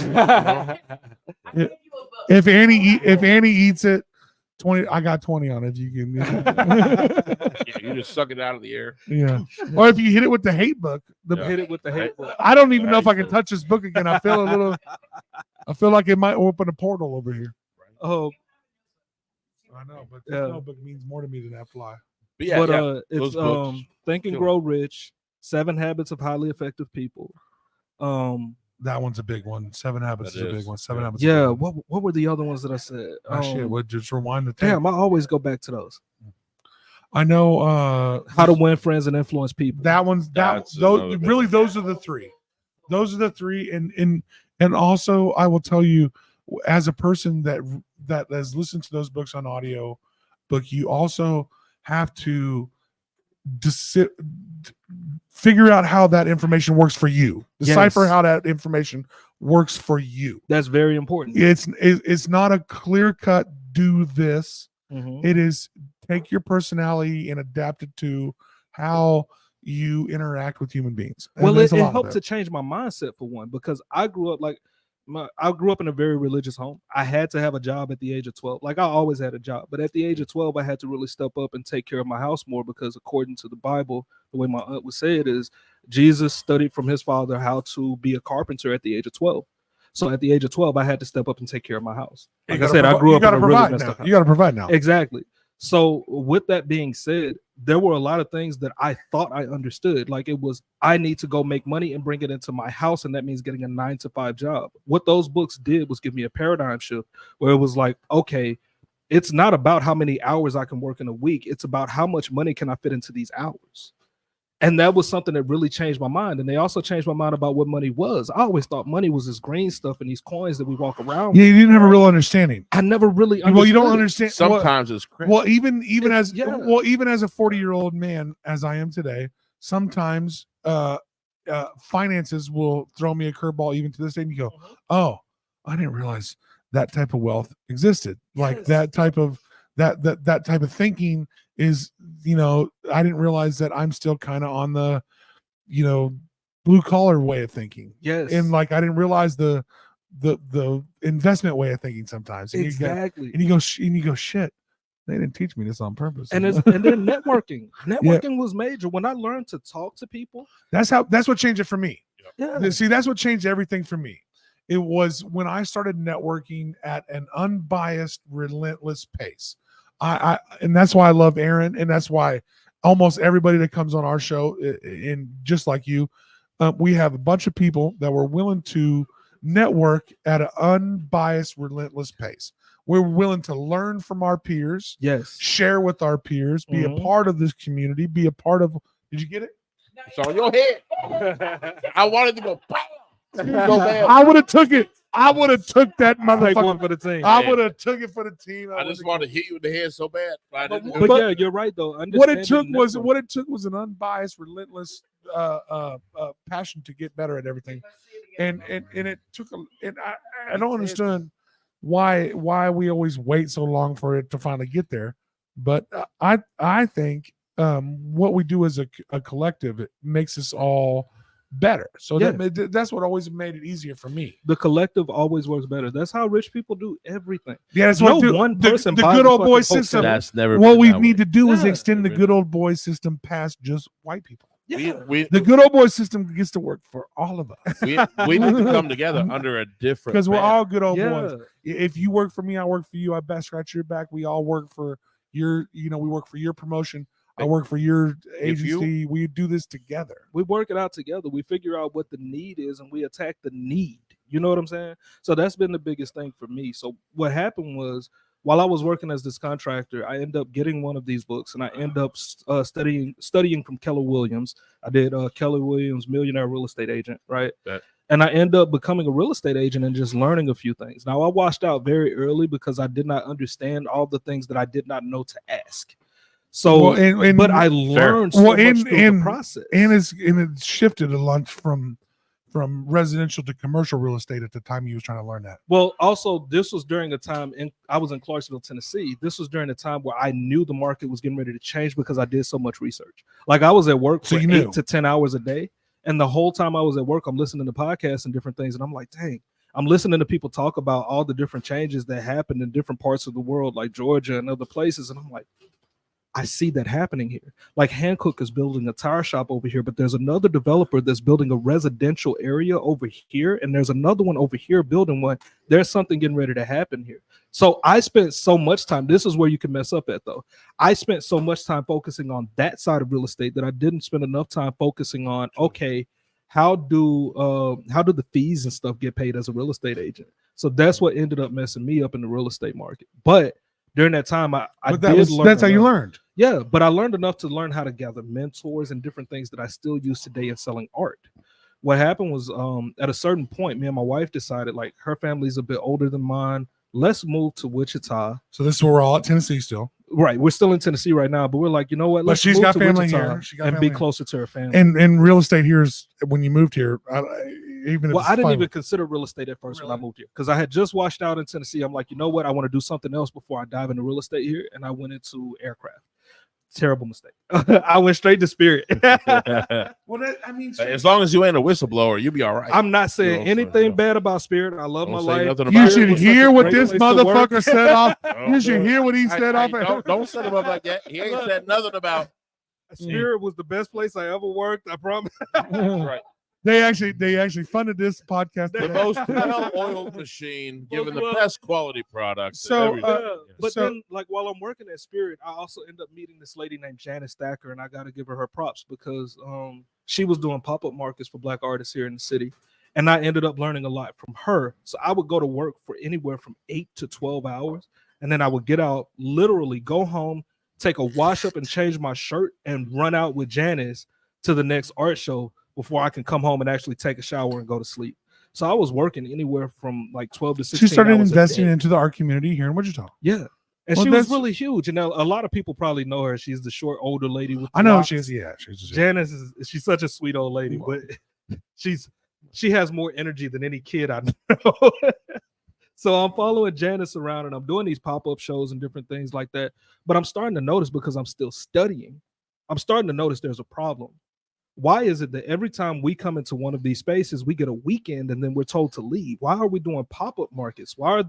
If Annie eats it, 20. I got 20 on it. If you can, Yeah, you just suck it out of the air. yeah. Or if you hit it with the hate book, Yeah. Hit it with the hate book. I don't even know if I Right. can touch this book again. I feel a little. I feel like it might open a portal over here. Oh, I know, but this Yeah. notebook means more to me than that fly. But yeah, but yeah. it's those books. Think and Kill Grow Rich, 7 Habits of Highly Effective People. That one's a big one. 7 Habits That is a is. big one. 7 Yeah. Habits. is a Yeah, big one. what were the other ones that I said? Ah, shit. Well, just rewind the tape. Damn, I always go back to those. I know. How to Win Friends and Influence People. That one's that. That's Those another big really, one. those are the 3. Those are the 3. And also, I will tell you, as a person that has listened to those books on audio book, you also have to figure out how that information works for you. Decipher Yes. how that information works for you. That's very important. It's not a clear cut do this. Mhm. It is take your personality and adapt it to how you interact with human beings. And Well, there's it a lot of helped that. to change my mindset for one, because I grew up I grew up in a very religious home. I had to have a job at the age of 12. Like I always had a job, but at the age of 12, I had to really step up and take care of my house more, because according to the Bible, the way my aunt would say it is, Jesus studied from his father how to be a carpenter at the age of 12. So at the age of 12, I had to step up and take care of my house. You Like I gotta said, I provi- grew you up in gotta a really provide messed now. up house. You got to provide now. Exactly. So with that being said, there were a lot of things that I thought I understood. Like it was, I need to go make money and bring it into my house, and that means getting a 9-to-5 job. What those books did was give me a paradigm shift where it was like, okay, it's not about how many hours I can work in a week. It's about how much money can I fit into these hours. And that was something that really changed my mind. And they also changed my mind about what money was. I always thought money was this green stuff and these coins that we walk around Yeah, with. you didn't have a real understanding. I never really understood. Well, you don't it. understand. Sometimes it's crazy. Well, even as yeah. even as a 40-year-old man, as I am today, sometimes finances will throw me a curveball even to this day, and you go, "Oh, I didn't realize that type of wealth existed. Like Yes. that type of that type of thinking is, I didn't realize that I'm still kind of on the, blue collar way of thinking. Yes. And like I didn't realize the investment way of thinking sometimes. And Exactly. you go, shit. They didn't teach me this on purpose. And then networking. Networking was major. When I learned to talk to people. That's what changed it for me. Yeah. See, that's what changed everything for me. It was when I started networking at an unbiased, relentless pace. And that's why I love Aaron, and that's why almost everybody that comes on our show, and just like you, we have a bunch of people that were willing to network at an unbiased, relentless pace. We're willing to learn from our peers, Yes, share with our peers, be a part of this community, be a part of. Did you get it? It's on your head. I wanted to go. I would have took it. I would have took that take one motherfucker. for the team. I would have took it for the team. I just wanted to hit you in the head so bad. But I didn't. But yeah, you're right though. What it took was an unbiased, relentless passion to get better at everything, and it took I don't understand why we always wait so long for it to finally get there, but I think what we do as a collective, it makes us all better. So that's what always made it easier for me. The collective always works better. That's how rich people do everything. Yeah, that's No what one person the buys good a old boy fucking system. That's never. What been we that need way. to do is Yeah. extend the good old boy system past just white people. Yeah. The good old boy system gets to work for all of us we need to come together under a different. because we're banner. all good old Yeah. boys. If you work for me, I work for you. I best scratch your back. We all work for your. We work for your promotion. I work for your agency. We do this together. We work it out together. We figure out what the need is and we attack the need. You know what I'm saying? So that's been the biggest thing for me. So what happened was, while I was working as this contractor, I ended up getting one of these books and I ended up studying from Keller Williams. I did Keller Williams Millionaire Real Estate Agent, right? And I ended up becoming a real estate agent and just learning a few things. Now I washed out very early because I did not understand all the things that I did not know to ask. So, but I learned so much through the process, and it shifted a lot from residential to commercial real estate at the time you was trying to learn that. Well, also this was during a time I was in Clarksville, Tennessee. This was during a time where I knew the market was getting ready to change because I did so much research. Like I was at work for 8 to 10 hours a day, and the whole time I was at work, I'm listening to podcasts and different things, and I'm like, dang. I'm listening to people talk about all the different changes that happened in different parts of the world, like Georgia and other places, and I'm like, I see that happening here. Like Hancock is building a tire shop over here, but there's another developer that's building a residential area over here, and there's another one over here building one. There's something getting ready to happen here. So I spent so much time. This is where you can mess up at, though. I spent so much time focusing on that side of real estate that I didn't spend enough time focusing on, okay, how do the fees and stuff get paid as a real estate agent? So that's what ended up messing me up in the real estate market. But during that time, that's how you learned. Yeah, but I learned enough to learn how to gather mentors and different things that I still use today in selling art. What happened was at a certain point, me and my wife decided, like, her family's a bit older than mine. Let's move to Wichita. So this is where we're all at Tennessee still. Right. We're still in Tennessee right now, but we're like, you know what? Let's she's move got to family Wichita here. and be closer to her family. And real estate here is, when you moved here, I didn't even consider real estate at first when I moved here because I had just washed out in Tennessee. I'm like, you know what? I want to do something else before I dive into real estate here. And I went into aircraft. Terrible mistake. I went straight to Spirit. As long as you ain't a whistleblower, you'll be all right. I'm not saying anything bad about Spirit. I love my life. You should hear what this motherfucker said off. You should hear what he said off. Don't set him up like that. He ain't said nothing about. Spirit was the best place I ever worked. I promise. Right. They actually funded this podcast. The most well-oiled machine, given the best quality products. So, then, like, while I'm working at Spirit, I also end up meeting this lady named Janice Thacker, and I got to give her props because she was doing pop-up markets for Black artists here in the city, and I ended up learning a lot from her. So I would go to work for anywhere from 8 to 12 hours, and then I would get out, literally go home, take a wash up and change my shirt, and run out with Janice to the next art show before I can come home and actually take a shower and go to sleep. So I was working anywhere from like 12 to 16 She started hours a investing day. into the art community here in Wichita. Yeah. And Well, she was that's- really huge. And now a lot of people probably know her. She's the short, older lady with the I know locks. she is. Yeah, she's Janice she's such a sweet old lady, but she has more energy than any kid I know. So I'm following Janice around and I'm doing these pop-up shows and different things like that. But I'm starting to notice, because I'm still studying, I'm starting to notice there's a problem. Why is it that every time we come into one of these spaces, we get a weekend and then we're told to leave? Why are we doing pop-up markets? Why are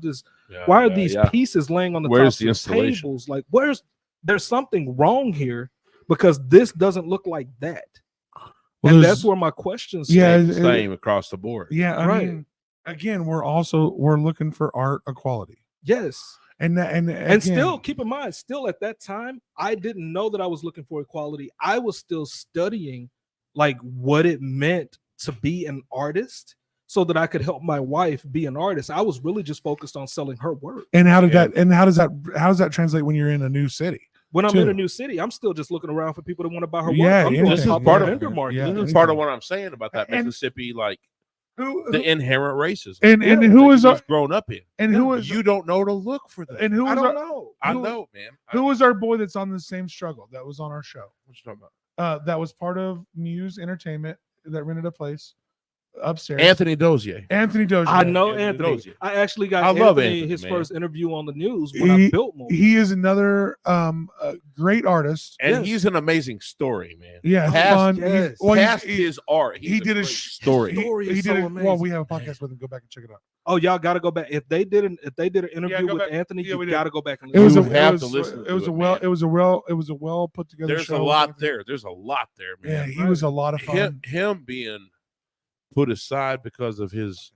these pieces laying on the Where's tops the of installation? tables? Like, there's something wrong here, because this doesn't look like that. Well, And there's- that's where my questions Yeah, start. Same across the board. Yeah, I Right. mean, again, we're looking for art equality, Yes. and And still, keep in mind, still at that time, I didn't know that I was looking for equality. I was still studying like what it meant to be an artist so that I could help my wife be an artist. I was really just focused on selling her work. and how Yeah. how does that translate when you're in a new city? When I'm in a Too. new city, I'm still just looking around for people that want to buy her work. Yeah, I'm yeah. doing This is pop-up part of- vendor market. yeah. This is part of what I'm saying about that And- Mississippi, like Who the inherent racism. and Yeah, who that is you've grown up in. who is You don't know to look for that. and who I is don't our, know. I who- know, man. who was our boy that's on the same struggle that was on our show? What you talking about? That was part of Muse Entertainment that rented a place upstairs. Anthony Dozier. Anthony Dozier. I know Anthony Anthony. Dozier. I actually got I love Anthony Anthony, his man. first interview on the news when I built Mopigs. He is another great artist. And Yes. he's an amazing story, man. Yeah, Past- fun. yes. Well, Past he- his art, he's he a did a great sh- story. Story is he so did. amazing. Well, we have a podcast with him. Go back and check it out. Oh, y'all got to go back. If they did an interview go with back. Anthony, Yeah, we you did. got to go back and It was You a, have it to was, listen It was to a it, well. man. It was a well put together. There's show. a lot there. There's a lot there, Yeah, man. he was a lot of fun. Him being put aside because of his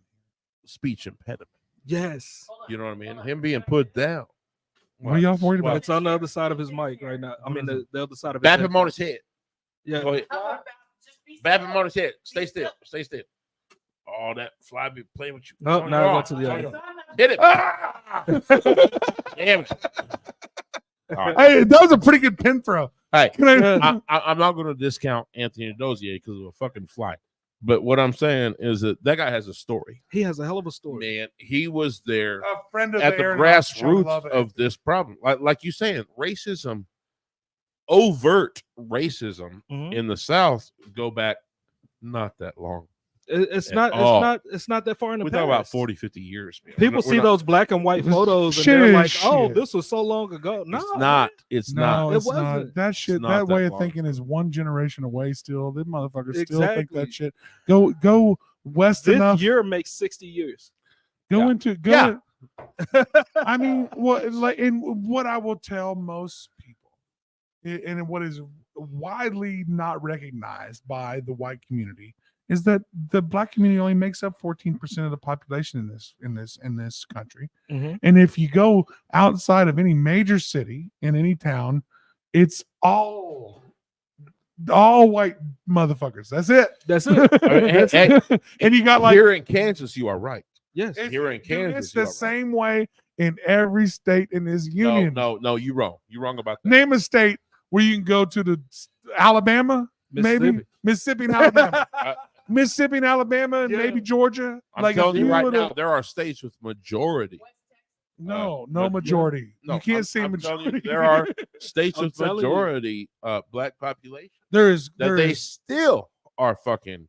speech impediment. Yes. You know what I mean? Him being put down. What are y'all worried about? It's on the other side of his mic right now. I mean, the other side of his Bap head. him on his head. Yeah. Go ahead. Bap him on his head. Stay still. Stay still. All that fly be playing with you. Nope, Oh, now no. go to the other. Hit it. Ah! Damn it. All right. Hey, that was a pretty good pin throw. Hey, Can I- I'm not going to discount Anthony Dozier because of a fucking flight. But what I'm saying is that guy has a story. He has a hell of a story. Man, he was there a friend of at the Aaron Rodgers show, grassroots love it. of this problem. Like you saying, racism, overt racism Mhm. in the South go back not that long. It's at not. all. It's not that far in the We're past. talking about 40, 50 years, man. People see those black and white photos and Shit they're is like, "Oh, shit. this was so long ago." No, It's not. It's No, not. It it's not. wasn't. That shit. not That that way of long. thinking is one generation away. Still, them motherfuckers still think Exactly. that shit. Go west This enough. year makes 60 years. Go Yeah. into go. Yeah. I mean, what I will tell most people, and what is widely not recognized by the white community, is that the black community only makes up 14% of the population in this country. Mhm. And if you go outside of any major city in any town, it's all white motherfuckers. That's it. That's it. That's it. And you got like Here in Kansas, you are right. Yes. Here in dude, Kansas, it's you the are right. same way in every state in this union. No, you're wrong. You're wrong about that. Name a state where you can go to the Alabama, maybe Mississippi and Alabama, Mississippi and Alabama, and Yeah. maybe Georgia. I'm like telling if you right would've- now, there are states with majority. no but- majority. No, you can't I'm- say I'm telling you, majority. there are states I'm with telling you. majority black population there is that there they is. still are fucking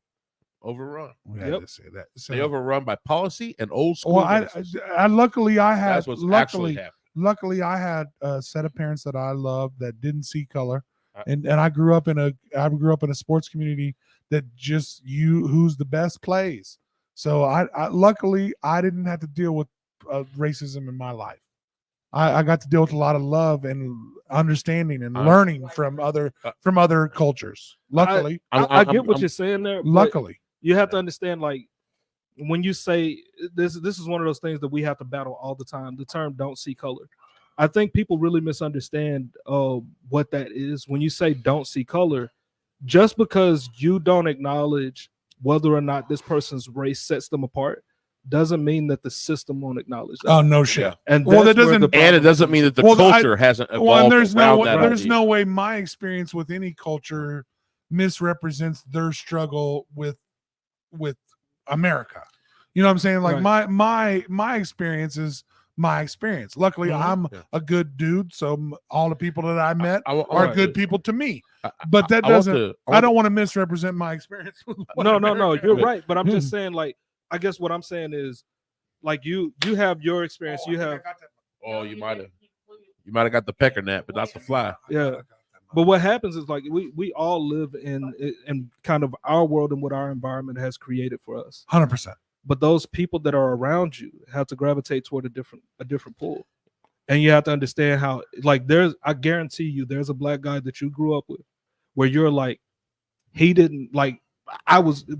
overrun. We Yep. had to say that. So, They overrun by policy and old school. well, ministers. I luckily I had That's what's actually happening. luckily I had a set of parents that I loved that didn't see color, Uh, and I grew up in a sports community that just who's the best plays. So I luckily I didn't have to deal with racism in my life. I got to deal with a lot of love and understanding and learning from other cultures. Luckily, I get what you're saying there. but luckily, you have to understand, like, when you say this is one of those things that we have to battle all the time. The term "don't see color." I think people really misunderstand what that is. When you say "don't see color," just because you don't acknowledge whether or not this person's race sets them apart doesn't mean that the system won't acknowledge that. Oh no shit. Yeah. And Well, that that's where doesn't- the And it problem doesn't comes mean in. that the Well, culture hasn't evolved and there's around no that. there's idea. no way my experience with any culture misrepresents their struggle with America. You know what I'm saying? Like my experience is my experience. Luckily, I'm Yeah. a good dude, so all the people that I met I are want good to- people to me. But that I want doesn't. to- I don't want to misrepresent my experience. With what No, America you're is. right. But I'm just saying, like, I guess what I'm saying is, like, you have your experience. Oh, You I think I have, got that. Oh, you might have got the pecker nap, but not the fly. yeah. But what happens is, like, we all live in kind of our world and what our environment has created for us. 100%. But those people that are around you have to gravitate toward a different pool. And you have to understand how, like, I guarantee you there's a black guy that you grew up with where you're like, he didn't, like,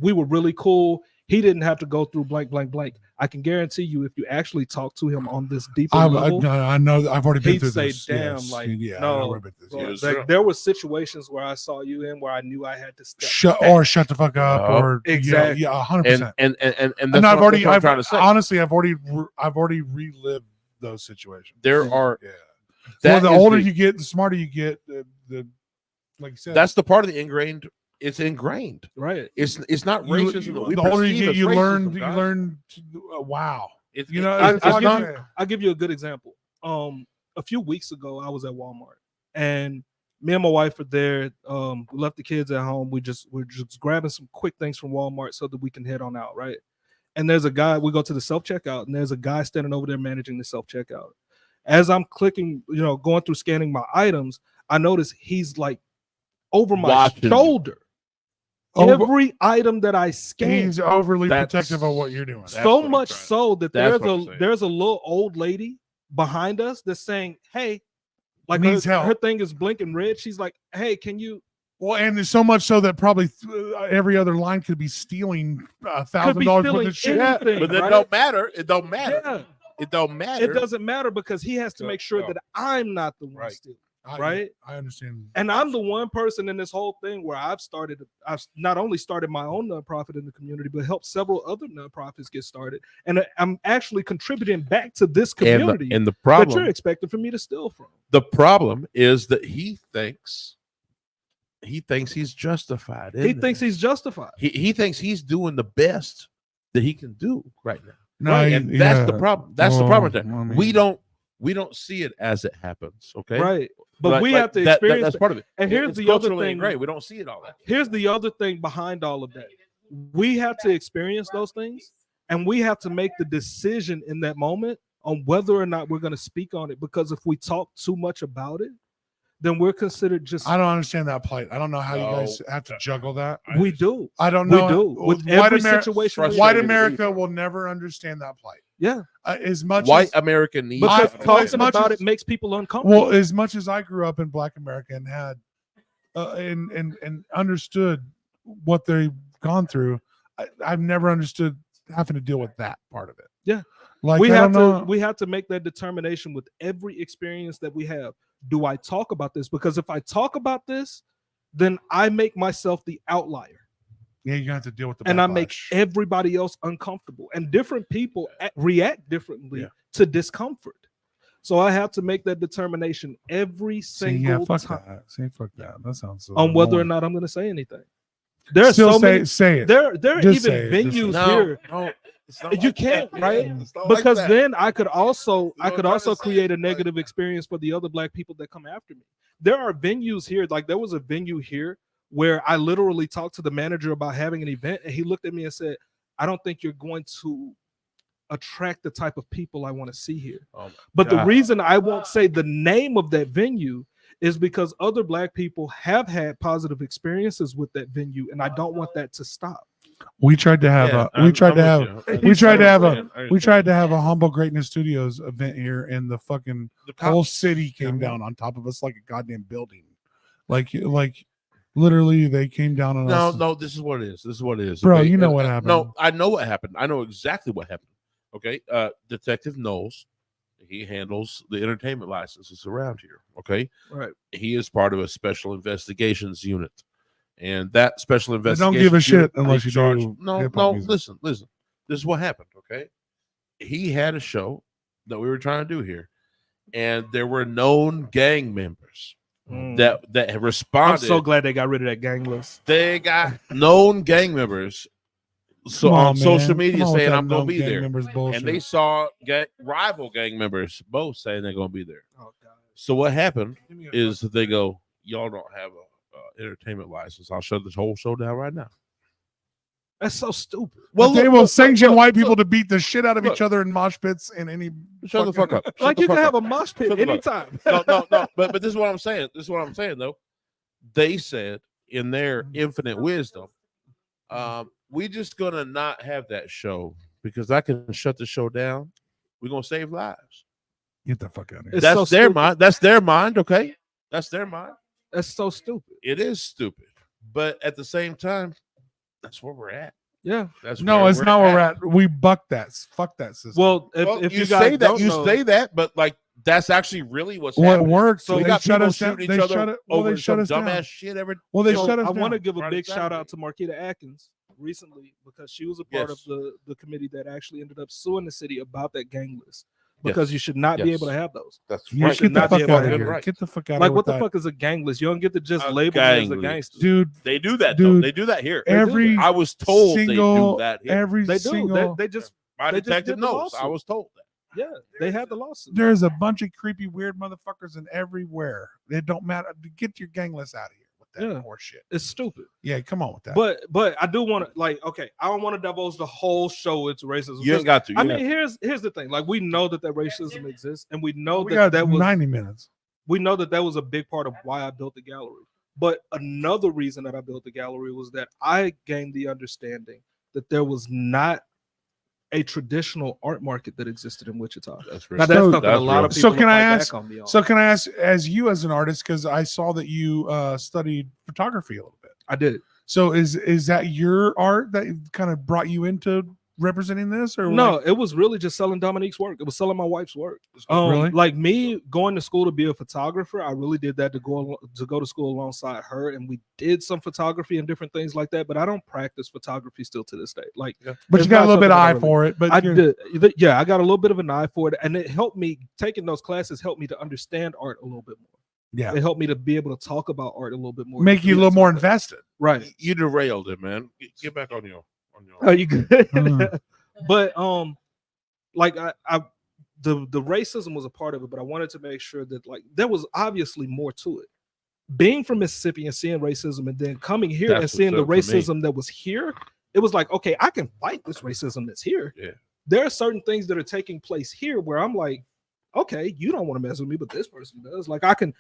we were really cool. He didn't have to go through blank, blank, blank. I can guarantee you if you actually talk to him on this deeper level, I know I've already been he'd through say, this. damn, Yes. like, yeah, no, I've already been through this. bro, Yes. like, there were situations where I saw you in where I knew I had to step Shut back. or shut the fuck up Oh, or exactly. yeah 100%. And that's And what I've already, that's what I'm trying to say. honestly, I've already relived those situations. There are Yeah. that Well, the is older you get, the smarter you get. The like you said, that's the part of the ingrained. It's ingrained. Right. It's not you- racism. that we the older you perceive get, as you racism, learn. guys. You learn. Wow. It's, You know, it's like not. I said, I'll give you a good example. A few weeks ago, I was at Walmart, and me and my wife were there. We left the kids at home. We're just grabbing some quick things from Walmart so that we can head on out, right? And there's a guy. We go to the self checkout, and there's a guy standing over there managing the self checkout. As I'm clicking, going through scanning my items, I notice he's like over my Watching you. shoulder. Over- Every item that I scan, he's overly That's- protective of what you're doing. That's so what I'm much trying to- so that that's what I'm saying. there's a little old lady behind us that's saying, "Hey," like Needs her help. thing is blinking red. She's like, "Hey, can you?" Well, and there's so much so that probably every other line could be stealing $1,000 worth of shit. Yeah, anything, but it right? don't matter. It don't matter. Yeah, It don't matter. it doesn't matter because he has to make sure No. that I'm not the one Right. stealing. I- Right? I understand. And I'm the one person in this whole thing where I've not only started my own nonprofit in the community, but helped several other nonprofits get started. And I'm actually contributing back to this community and the that problem, you're expecting for me to steal from. the problem is that he thinks he's justified. He isn't thinks he's justified. he thinks he's doing the best that he can do right now. No, Right? And that's the problem. That's the problem. With that. Well, I mean- We don't see it as it happens. Okay, Right. But Like- we like have to that- experience that's it. part of it. And here's It's the other culturally thing. ingrained. We don't see it all that. Here's the other thing behind all of that. We have to experience those things, and we have to make the decision in that moment on whether or not we're going to speak on it. Because if we talk too much about it, then we're considered just. I don't understand that plight. I don't know how you No. guys have to juggle that. We do. I don't We know. do. With White every Ameri- situation. we White have. America will never understand that plight. Yeah. As much White as, American needs. Because as talking much about as- it makes people uncomfortable. well, as much as I grew up in Black America and had and understood what they've gone through, I've never understood having to deal with that part of it. Yeah. Like we I have don't know. to we have to make that determination with every experience that we have. Do I talk about this? Because if I talk about this, then I make myself the outlier, Yeah, you have to deal with the and I make backlash. everybody else uncomfortable. And different people react differently Yeah. to discomfort. So I have to make that determination every See, yeah, single fuck time that. See, fuck that. That sounds so on whether or annoying. not I'm going to say anything. There are Still so say many. say it. There are Just say even it, just say venues it. here. no, it's not You like can't, that. right? It's not like Because that. then I could also what I'm trying to say? create a Like- negative experience for the other black people that come after me. There are venues here, like there was a venue here where I literally talked to the manager about having an event, and he looked at me and said, "I don't think you're going to attract the type of people I want to see here." Oh my But the God. reason I won't say the name of that venue is because other black people have had positive experiences with that venue, and I don't want that to stop. We tried to have Yeah, a we tried to have we tried to have a we tried to have a Humble Greatness Studios event here, and the fucking whole city came down on top of us like a goddamn building. Like literally they came down on us. No, this is what it is. This is what it is. Bro, okay? you know And, what No, happened. I know what happened. I know exactly what happened. Okay. Detective Knowles, he handles the entertainment licenses around here. Okay. Right. He is part of a special investigations unit. And that special They investigation don't give a shit unit unless is you charged- do No, hip-hop no, music. listen. This is what happened. Okay, he had a show that we were trying to do here, and there were known gang members that responded. I'm so glad they got rid of that gang list. They got known gang members. So on social media saying I'm going to be there, and they saw rival gang members both saying they're going to be there. Oh God! So what happened is they go, y'all don't have a entertainment license. I'll shut this whole show down right now. That's so stupid. Well, they will sanction white people to beat the shit out of each other in mosh pits and any. Shut the fuck up. Like you can have a mosh pit anytime. No. But this is what I'm saying. This is what I'm saying though. They said in their infinite wisdom, we just gonna not have that show because I can shut the show down. We're gonna save lives. Get the fuck out of here. It's That's so their stupid. mind. That's their mind. Okay, that's their mind. That's so stupid. It is stupid, but at the same time, that's where we're at. Yeah. That's No, where it's not where we're at. We buck that. Fuck that system. Well, if you you say guys that, don't you know, say that, but like that's actually really what's what happening. works? So So we they got shut people us down. shooting They each other shut it. Well, over they shut some us dumbass down. shit. Every Well, they So shut us I down. want to give a Friday, big shout out Saturday. to Marquita Atkins recently because she was a part Yes. of the committee that actually ended up suing the city about that gang list because you should not be Yes. able to have those. That's You right. should get the not be fuck able out to of have here. Right. Get the fuck out Like, of here. what with the that. fuck is a gang list? You don't get to just A label me as a gang gangster. Dude? They do that Dude, though. They do that here. Every I was told they single, do that here. every They do. single. They just My they just detective did the knows. I lawsuit. was told that. yeah. They had the lawsuit. There's a bunch of creepy, weird motherfuckers in everywhere. It don't matter. Get your gang list out of here with that Yeah. horse shit. It's stupid. Yeah, come on with that. But I do want to okay. I don't want to divulge the whole show into racism. You ain't got to. I mean, here's the thing. Like, we know that racism exists, and we know we that got was 90 minutes. we know that was a big part of why I built the gallery. But another reason that I built the gallery was that I gained the understanding that there was not a traditional art market that existed in Wichita. That's Now, that's something a lot of So people can I fight ask- back on me on. So can I ask, as you as an artist, because I saw that you studied photography a little bit. I did. So is that your art that kind of brought you into representing this, or No, like- it was really just selling Dominique's work. It was selling my wife's work. Really? Like me going to school to be a photographer, I really did that to go to school alongside her, and we did some photography and different things like that. But I don't practice photography still to this day. Like, but it's you got a not little bit something of that I eye really- for it. But I you're- did. Yeah, I got a little bit of an eye for it, and it helped me. Taking those classes helped me to understand art a little bit more. yeah, It helped me to be able to talk about art a little bit more. make you a little more invested. Right. You derailed it, man. Get back on your. Are you good? Mm. But like the racism was a part of it, but I wanted to make sure that like there was obviously more to it. Being from Mississippi and seeing racism, and then coming here That's and seeing the what's up for me. racism that was here, it was like, okay, I can fight this racism that's here. Yeah. There are certain things that are taking place here where I'm like, okay, you don't want to mess with me, but this person does. Like I can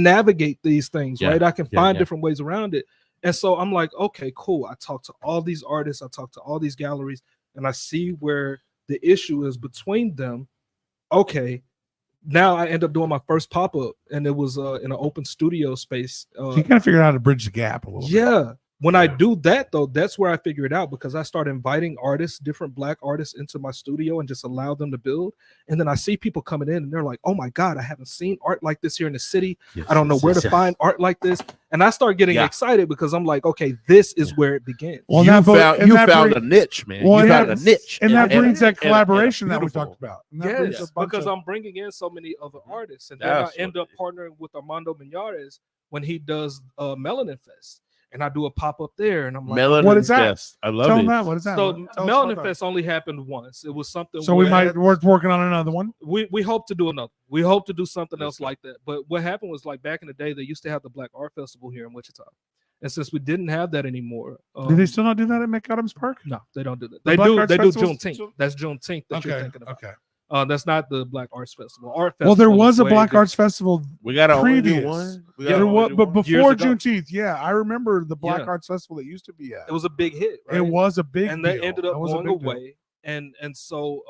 navigate these things, Yeah, right? I can yeah, find yeah. different ways around it. And so I'm like, okay, cool. I talk to all these artists, I talk to all these galleries, and I see where the issue is between them. Okay, now I end up doing my first pop-up, and it was in an open studio space. So you kind of figured out how to bridge the gap a little bit. Yeah. When I Yeah. do that, though, that's where I figure it out, because I start inviting artists, different Black artists, into my studio and just allow them to build. And then I see people coming in and they're like, oh my God, I haven't seen art like this here in the city. I don't know where to find art like this. And I start getting Yeah. excited because I'm like, okay, this is where it begins. Well, you that bo- found, and you that found bring- a niche, man. Well, you yeah, found a niche, and that brings that and a collaboration that we beautiful- talked about. And that brings Yes, a bunch because of- I'm bringing in so many other artists, and then That's I end what up it is. partnering with Armando Miñares when he does Melanin Fest, and I do a pop up there, and I'm like, Melanin What is that? Fest. I love tell it. them that. What is that? so Tell us about Melanin that. Fest only happened once. It was something. So we where- we're working on another one. we hope to do another. We hope to do something Let's else go. like that. But what happened was, like, back in the day, they used to have the Black Art Festival here in Wichita, and since we didn't have that anymore, Do they still not do that at McAdams Park? no, they don't do that. The They Black do. Arts They do Festival's- Juneteenth. That's Juneteenth that you're Okay. thinking about. Okay. That's not the Black Arts Festival. Well, there Festival was is a way Black different. Arts Festival. We got to only do Previous. one. We Yeah, gotta There only was, do but one? before Years ago. Juneteenth, yeah, I remember the Black Yeah. Arts Festival that used to be at. It was a big hit. Right? It was a big and they deal. ended That up was a going big deal. away. And so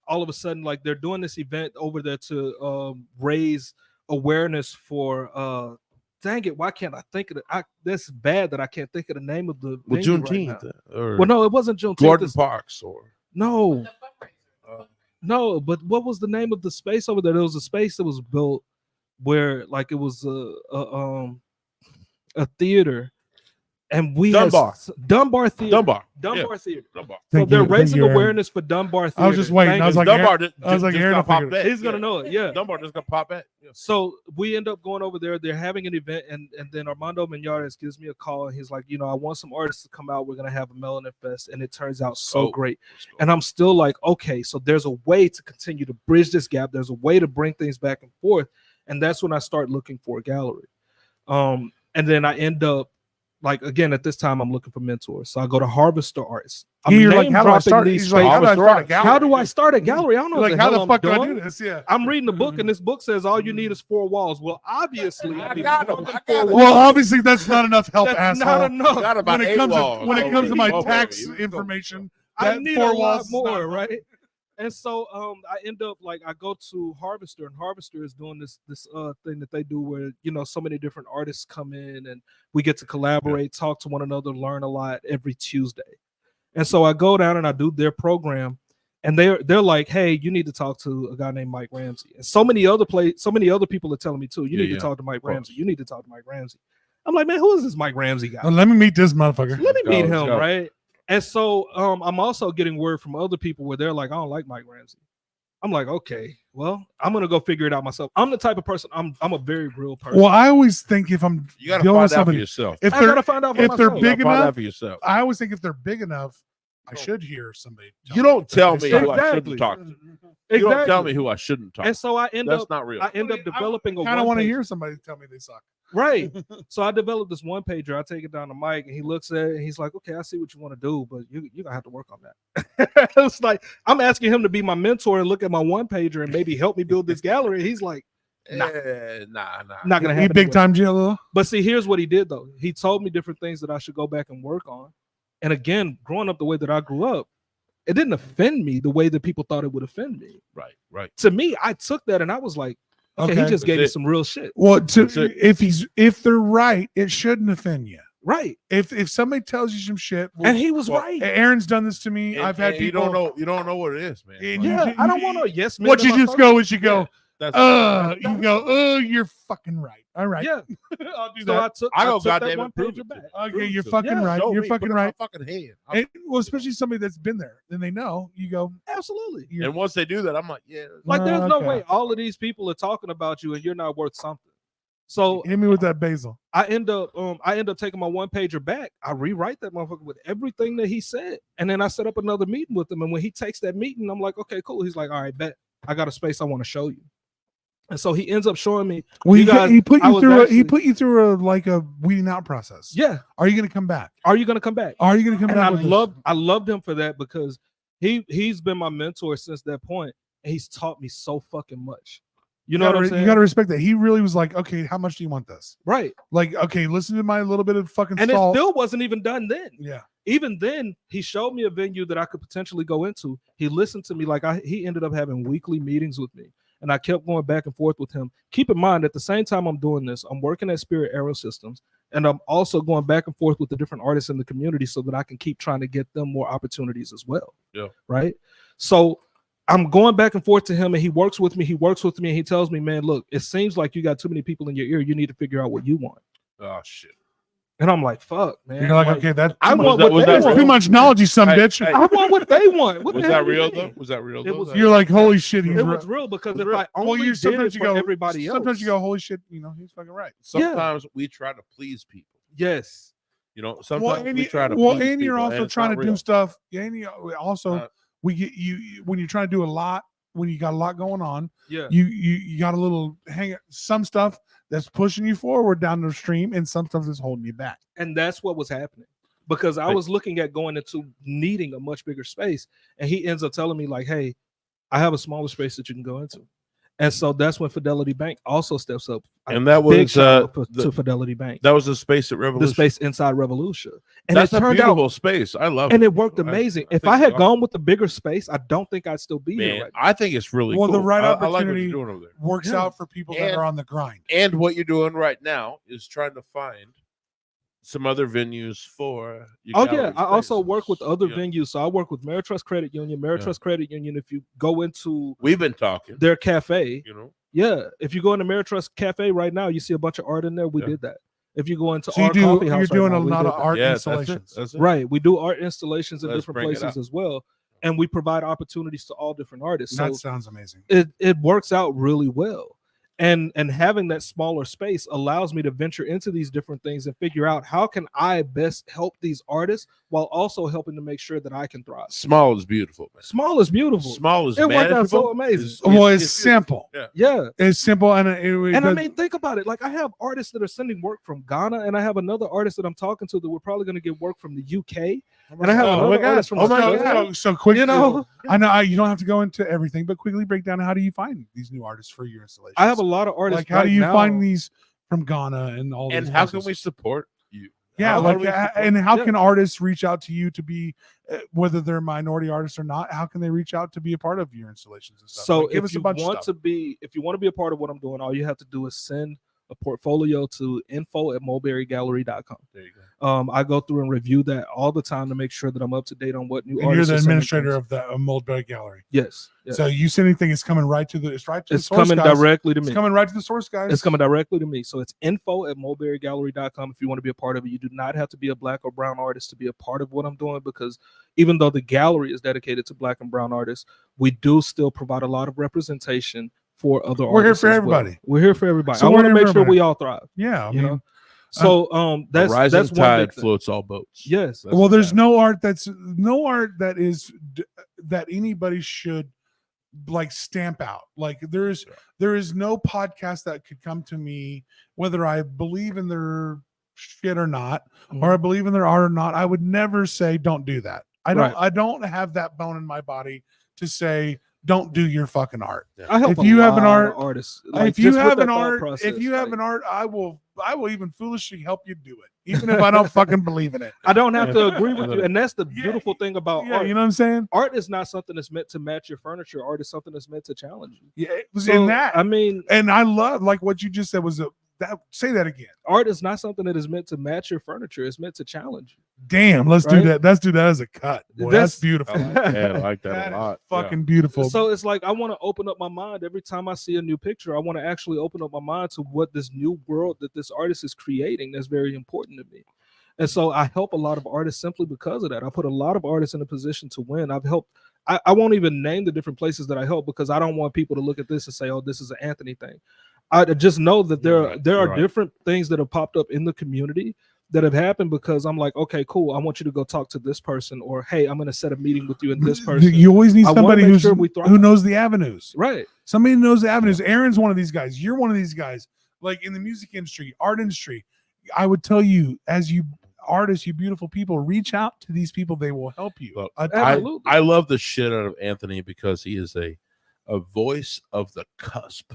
all of a sudden, like, they're doing this event over there to raise awareness for dang it, why can't I think of it? That's bad that I can't think of the name of the Well, venue right Juneteenth. now. Or Well, no, it wasn't Juneteenth. Gordon It's- Parks or No, uh, no, but what was the name of the space over there? There was a space that was built where, like, it was a theater, And we Dunbar. Dunbar Theater. Dunbar. Dunbar Theater. Dunbar. So Thank they're you, thank raising you, Aaron. awareness for Dunbar Theater. I was just waiting. I was like, Dunbar I was like, Aaron, gonna I'll pop figure back. He's gonna know it. Yeah. Dunbar just gonna pop back. Yeah. So we end up going over there. They're having an event, and then Armando Mignarez gives me a call, and he's like, I want some artists to come out. We're gonna have a Melanin Fest, and it turns out so great. And I'm still like, okay, so there's a way to continue to bridge this gap. There's a way to bring things back and forth, and that's when I start looking for a gallery. And then I end up, like, again, at this time, I'm looking for mentors. So I go to Harvester Arts. You're like, how do I start? He's like, how do I start a gallery? How do I start a gallery? I don't know. Like, how the fuck do I do this? Yeah. I'm reading the book, and this book says all you need is 4 walls. Well, obviously, I got them. Well, obviously, that's not enough help, that's asshole. not enough. Got about When it 8 comes walls. when it comes to my Okay, tax okay. information, I that need 4 a lot walls is more, not- right? And so I end up, like, I go to Harvester, and Harvester is doing this thing that they do where, so many different artists come in and we get to collaborate, talk to one another, learn a lot every Tuesday. And so I go down and I do their program, and they're like, hey, you need to talk to a guy named Mike Ramsey. And so many other people are telling me too, you need to talk to Mike Ramsey. You need to talk to Mike Ramsey. I'm like, man, who is this Mike Ramsey guy? Oh, let me meet this motherfucker. Let me meet Let's him, go. right? And so I'm also getting word from other people where they're like, I don't like Mike Ramsey. I'm like, okay, well, I'm gonna go figure it out myself. I'm the type of person. I'm a very real person. Well, I always think if I'm You gotta dealing with find out for somebody, yourself. if I they're gotta find out for if they're myself. big You gotta find enough, out for yourself. I always think if they're big enough, I should hear somebody. You don't tell me who I Exactly. shouldn't talk to. You don't tell me who I shouldn't talk And to. so I end That's up not real. developing a I kind of want to one-page- hear somebody tell me they suck. Right. So I developed this one pager. I take it down to Mike, and he looks at it, and he's like, okay, I see what you want to do, but you're gonna have to work on that. It's like I'm asking him to be my mentor and look at my one pager and maybe help me build this gallery. He's like, nah. Not gonna He happen. big time Jello. But see, here's what he did though. He told me different things that I should go back and work on. And again, growing up the way that I grew up, it didn't offend me the way that people thought it would offend me. Right. To me, I took that and I was like, okay, Okay. he just gave me That's it. some real shit. Well, That's it. if they're right, it shouldn't offend you. Right. If somebody tells you some shit, well, And he was well, right. Aaron's done this to me. And- I've had and people. You don't know what it is, man. And Like, you- Yeah, I don't want to yes man. What in you my just face. go is you go, that's- you go, you're fucking right. All right. Yeah. I'll do So that. I go, took that goddamn one it, prove pager it back. to me. Okay, you're Prove it to fucking me. right. Show You're me, fucking put it in right. my fucking hand. And, well, especially somebody that's been there, then they know. You go, Absolutely. you're, And once they do that, I'm like, yeah. Like there's no Okay. way all of these people are talking about you and you're not worth something. So hit me with that basil. I end up taking my one pager back. I rewrite that motherfucker with everything that he said. And then I set up another meeting with him. And when he takes that meeting, I'm like, okay, cool. He's like, all right, bet. I got a space I want to show you. And so he ends up showing me. Well, You guys- he put I you was through actually- he put you through a weeding out process. Yeah. Are you gonna come back? Are you gonna come back? Are you gonna come And back? I loved him for that because he's been my mentor since that point, and he's taught me so fucking much. You know what I'm saying? You gotta respect that. He really was like, okay, how much do you want this? Right. Like, okay, listen to my little bit of fucking And salt. it still wasn't even done then. Yeah. Even then, he showed me a venue that I could potentially go into. He listened to me. He ended up having weekly meetings with me. And I kept going back and forth with him. Keep in mind, at the same time I'm doing this, I'm working at Spirit Aerosystems, and I'm also going back and forth with the different artists in the community so that I can keep trying to get them more opportunities as well. Yeah. Right. So I'm going back and forth to him, and he works with me. And he tells me, man, look, it seems like you got too many people in your ear. You need to figure out what you want. Oh shit. And I'm like, fuck, man. You're like, okay, that's I want that- what they was that want. too much knowledge, you some Hey, bitch. hey. I want what they want. What Was the hell that do you real mean? though? Was that real It though? was- You're like, holy shit, he's It right. was real because if I only Well, you did sometimes it you for go everybody else. Sometimes you go, holy shit, he's fucking right. Sometimes we try to please people. Yes. You know, sometimes and we you- try to well, please and you're people, also it's trying not to do real. stuff. Yeah, and you also Uh, we get you when you're trying to do a lot. When you got a lot going on, Yeah. you got a little some stuff that's pushing you forward down the stream, and some stuff that's holding you back. And that's what was happening because I Right. was looking at going into needing a much bigger space. And he ends up telling me, like, hey, I have a smaller space that you can go into. And so that's when Fidelity Bank also steps up. And that Big was shout out to the, Fidelity Bank, that was the space at Revolution. the space inside Revolution. And That's it a turned out, beautiful space. I love and it. it worked I amazing. think If I had it's gone with the bigger space, I don't think I'd still be here Man, right now. I think it's really Well, cool. the right I like what opportunity you're doing over there. Works Yeah. out for people that And- are on the grind. And what you're doing right now is trying to find some other venues for your Oh yeah, gallery I also spaces. work with other Yeah. venues. So I work with Meritrust Credit Union. Meritrust Credit Union, if you go into We've been talking. their cafe, You know, yeah, if you go into Meritrust Cafe right now, you see a bunch of art in there. We Yeah. did that. If you go into So our coffee house, you're doing right a now, we lot did of that. art Yeah, installations. That's it. Right, we do art installations in Let's different bring it places out. as well, and we provide opportunities to all different artists. So That sounds amazing. it works out really well. And having that smaller space allows me to venture into these different things and figure out how can I best help these artists while also helping to make sure that I can thrive. Small is beautiful, man. Small is beautiful. Small is It worked out so manageable. amazing. Well, it's simple. Yeah. Yeah. It's simple, and And I mean, think about it. Like, I have artists that are sending work from Ghana, and I have another artist that I'm talking to that we're probably going to get work from the UK. And I have another artist from Australia. so quick. You know, I know you don't have to go into everything, but quickly break down how do you find these new artists for your installations? I have a lot of artists. like how do right you now. find these from Ghana and all? And these how places? can we support you? Yeah, How like do we support and how Yeah. can artists reach out to you to be, whether they're minority artists or not? How can they reach out to be a part of your installations and stuff? So Like, give if us you a bunch want of to stuff. be, if you want to be a part of what I'm doing, all you have to do is send a portfolio to info@mulberrygallery.com. There you go. I go through and review that all the time to make sure that I'm up to date on what new And you're artists. the are sending administrator things. of the Mulberry Gallery. Yes. Yeah. So you send anything, it's coming right to the. It's right to It's the source, coming guys. directly to It's me. coming right to the source, guys. It's coming directly to me. So it's info@mulberrygallery.com if you want to be a part of it. You do not have to be a black or brown artist to be a part of what I'm doing, because even though the gallery is dedicated to black and brown artists, we do still provide a lot of representation for other We're here artists. for as well. everybody. We're here for everybody. So I we're want to here make for sure everybody. we all thrive. Yeah, I You mean, know? So that's a rising that's one tide big thing. floats all boats. Yes. That's well, there's that. no art that is that anybody should like stamp out. Like there is no podcast that could come to me, whether I believe in their shit or not, or I believe in their art or not. I would never say don't do that. I don't have that bone in my body to say don't do your fucking art. I help If you have an lot of art- artists. If you have an art, I will even foolishly help you do it, even if I don't fucking believe in it. I don't have to agree with you, and that's the beautiful thing about Yeah, art. you know what I'm saying? Art is not something that's meant to match your furniture. Art is something that's meant to challenge you. Yeah, it was So, in that. I mean, And I love like what you just said was say that again. art is not something that is meant to match your furniture. It's meant to challenge you. Damn, let's do Right? that. Let's do that as a cut. Boy, that's beautiful. I like that That a is lot. fucking beautiful. So it's like I want to open up my mind every time I see a new picture. I want to actually open up my mind to what this new world that this artist is creating. That's very important to me. And so I help a lot of artists simply because of that. I put a lot of artists in a position to win. I've helped. I won't even name the different places that I help because I don't want people to look at this and say, "Oh, this is an Anthony thing." I just know that there are different things that have popped up in the community that have happened because I'm like, okay, cool. I want you to go talk to this person, or hey, I'm going to set a meeting with you and this person. You always need I wanna somebody make sure we thrive. who knows the avenues. Right. Somebody who knows the avenues. Aaron's one of these guys. You're one of these guys. Like in the music industry, art industry, I would tell you, as you artists, you beautiful people, reach out to these people. They will help you. Look, Absolutely. I love the shit out of Anthony because he is a voice of the cusp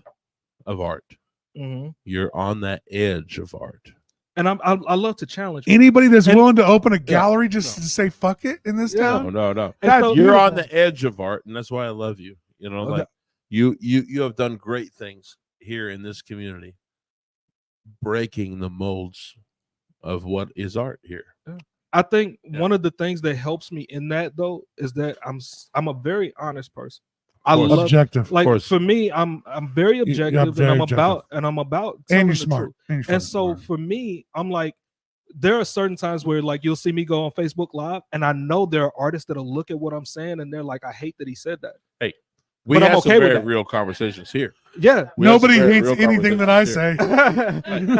of art. Mhm. You're on that edge of art. And I love to challenge people. Anybody that's And- willing to open a gallery just to say fuck it in this Yeah. town. No. And That's so- You're on beautiful. the edge of art, and that's why I love you. You know, Okay. like you have done great things here in this community, breaking the molds of what is art here. I think Yeah. one of the things that helps me in that though is that I'm a very honest person. I course. love Objective. like course. for me, I'm very you're objective very and objective. I'm about And telling you're the smart. truth. And, you're And fucking so smart. for me, I'm like, there are certain times where like you'll see me go on Facebook Live, and I know there are artists that'll look at what I'm saying and they're like, I hate that he said that. We But I'm have okay some with very that. real conversations here. Yeah. We have some Nobody very hates real anything that I conversations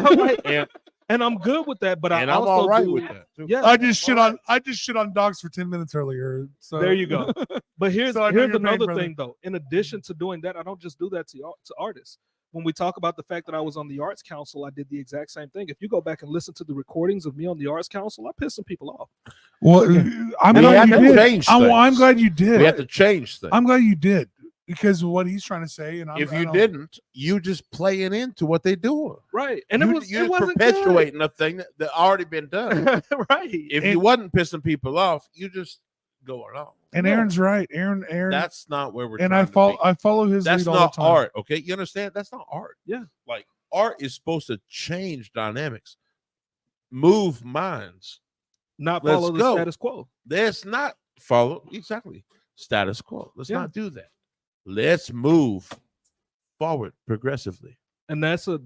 say. here. And I'm good with that, but And I I'm also all right do, with that. Too. Yeah. I just shit on dogs for 10 minutes earlier. So There you go. But here's So I know here's your pain, another brother. thing though. In addition to doing that, I don't just do that to artists. When we talk about the fact that I was on the Arts Council, I did the exact same thing. If you go back and listen to the recordings of me on the Arts Council, I pissed some people off. Well, I'm We glad have you to did. change I'm things. glad you did. We have to change things. I'm glad you did because of what he's trying to say. And If you didn't, you just playing into what they're doing. Right. And you, it was you're it wasn't perpetuating a thing that already been done. good. Right. If you wasn't pissing people off, you just going on. And Yeah. Aaron's right. Aaron. That's not where we're. And trying to be. I follow his That's lead all not the time. art. Okay, you understand? That's not art. Yeah. Like art is supposed to change dynamics, move minds. Not Let's follow the go. status quo. Let's not follow exactly status quo. Let's Yeah. not do that. Let's move forward progressively. And that's know.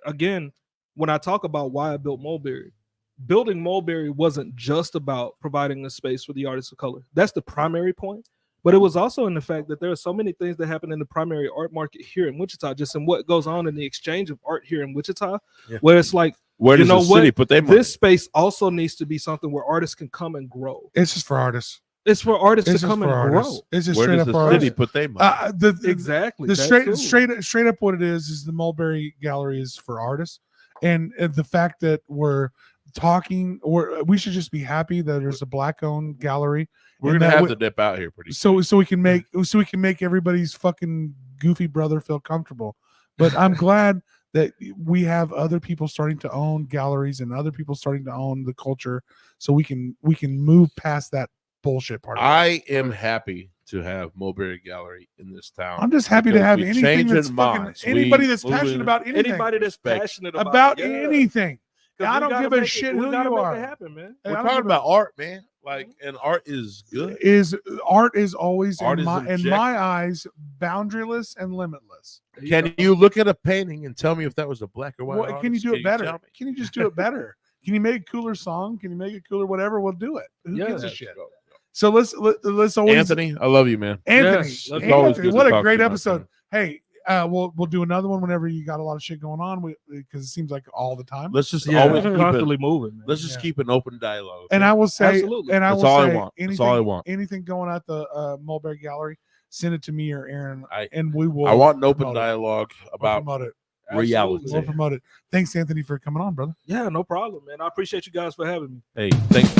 again, when I talk about why I built Mulberry, building Mulberry wasn't just about providing a space for the artists of color. That's the primary point. But it was also in the fact that there are so many things that happen in the primary art market here in Wichita, just in what goes on in the exchange of art here in Wichita, where it's like, where does the city put their money? This space also needs to be something where artists can come and grow. It's just for artists. It's for artists to come and grow. It's just where straight does up the for city artists. put their money? Exactly. The straight up what it is the Mulberry Gallery is for artists, and the fact that we're talking, or we should just be happy that there's a black-owned gallery. We're gonna have to dip out here pretty soon. So we can make everybody's fucking goofy brother feel comfortable. But I'm glad that we have other people starting to own galleries and other people starting to own the culture, so we can move past that bullshit part. I am happy to have Mulberry Gallery in this town. I'm just happy to have anything that's fucking anybody that's passionate about anything. Anybody that's passionate about anything. I don't give a shit who you are. Happen, man. We're talking about art, man. Like, and art is good. Art is always in my eyes boundaryless and limitless. Can you look at a painting and tell me if that was a black or white artist? Can you do it better? Can you just do it better? Can you make a cooler song? Can you make it cooler? Whatever, we'll do it. Who gives a shit? So let's always. Anthony, I love you, man. Anthony, Yes, Anthony, what a great episode. Hey, we'll do another one whenever you got a lot of shit going on, because it seems like all the time. Let's just always constantly moving. Man. Let's just keep an open dialogue. And I will say, absolutely. And I That's will all say, I want. That's all I want. Anything going at the Mulberry Gallery, send it to me or Aaron, and we will. I want an open dialogue about reality. We'll promote it. Thanks, Anthony, for coming on, brother. Yeah, no problem, man. I appreciate you guys for having me. Hey, thanks.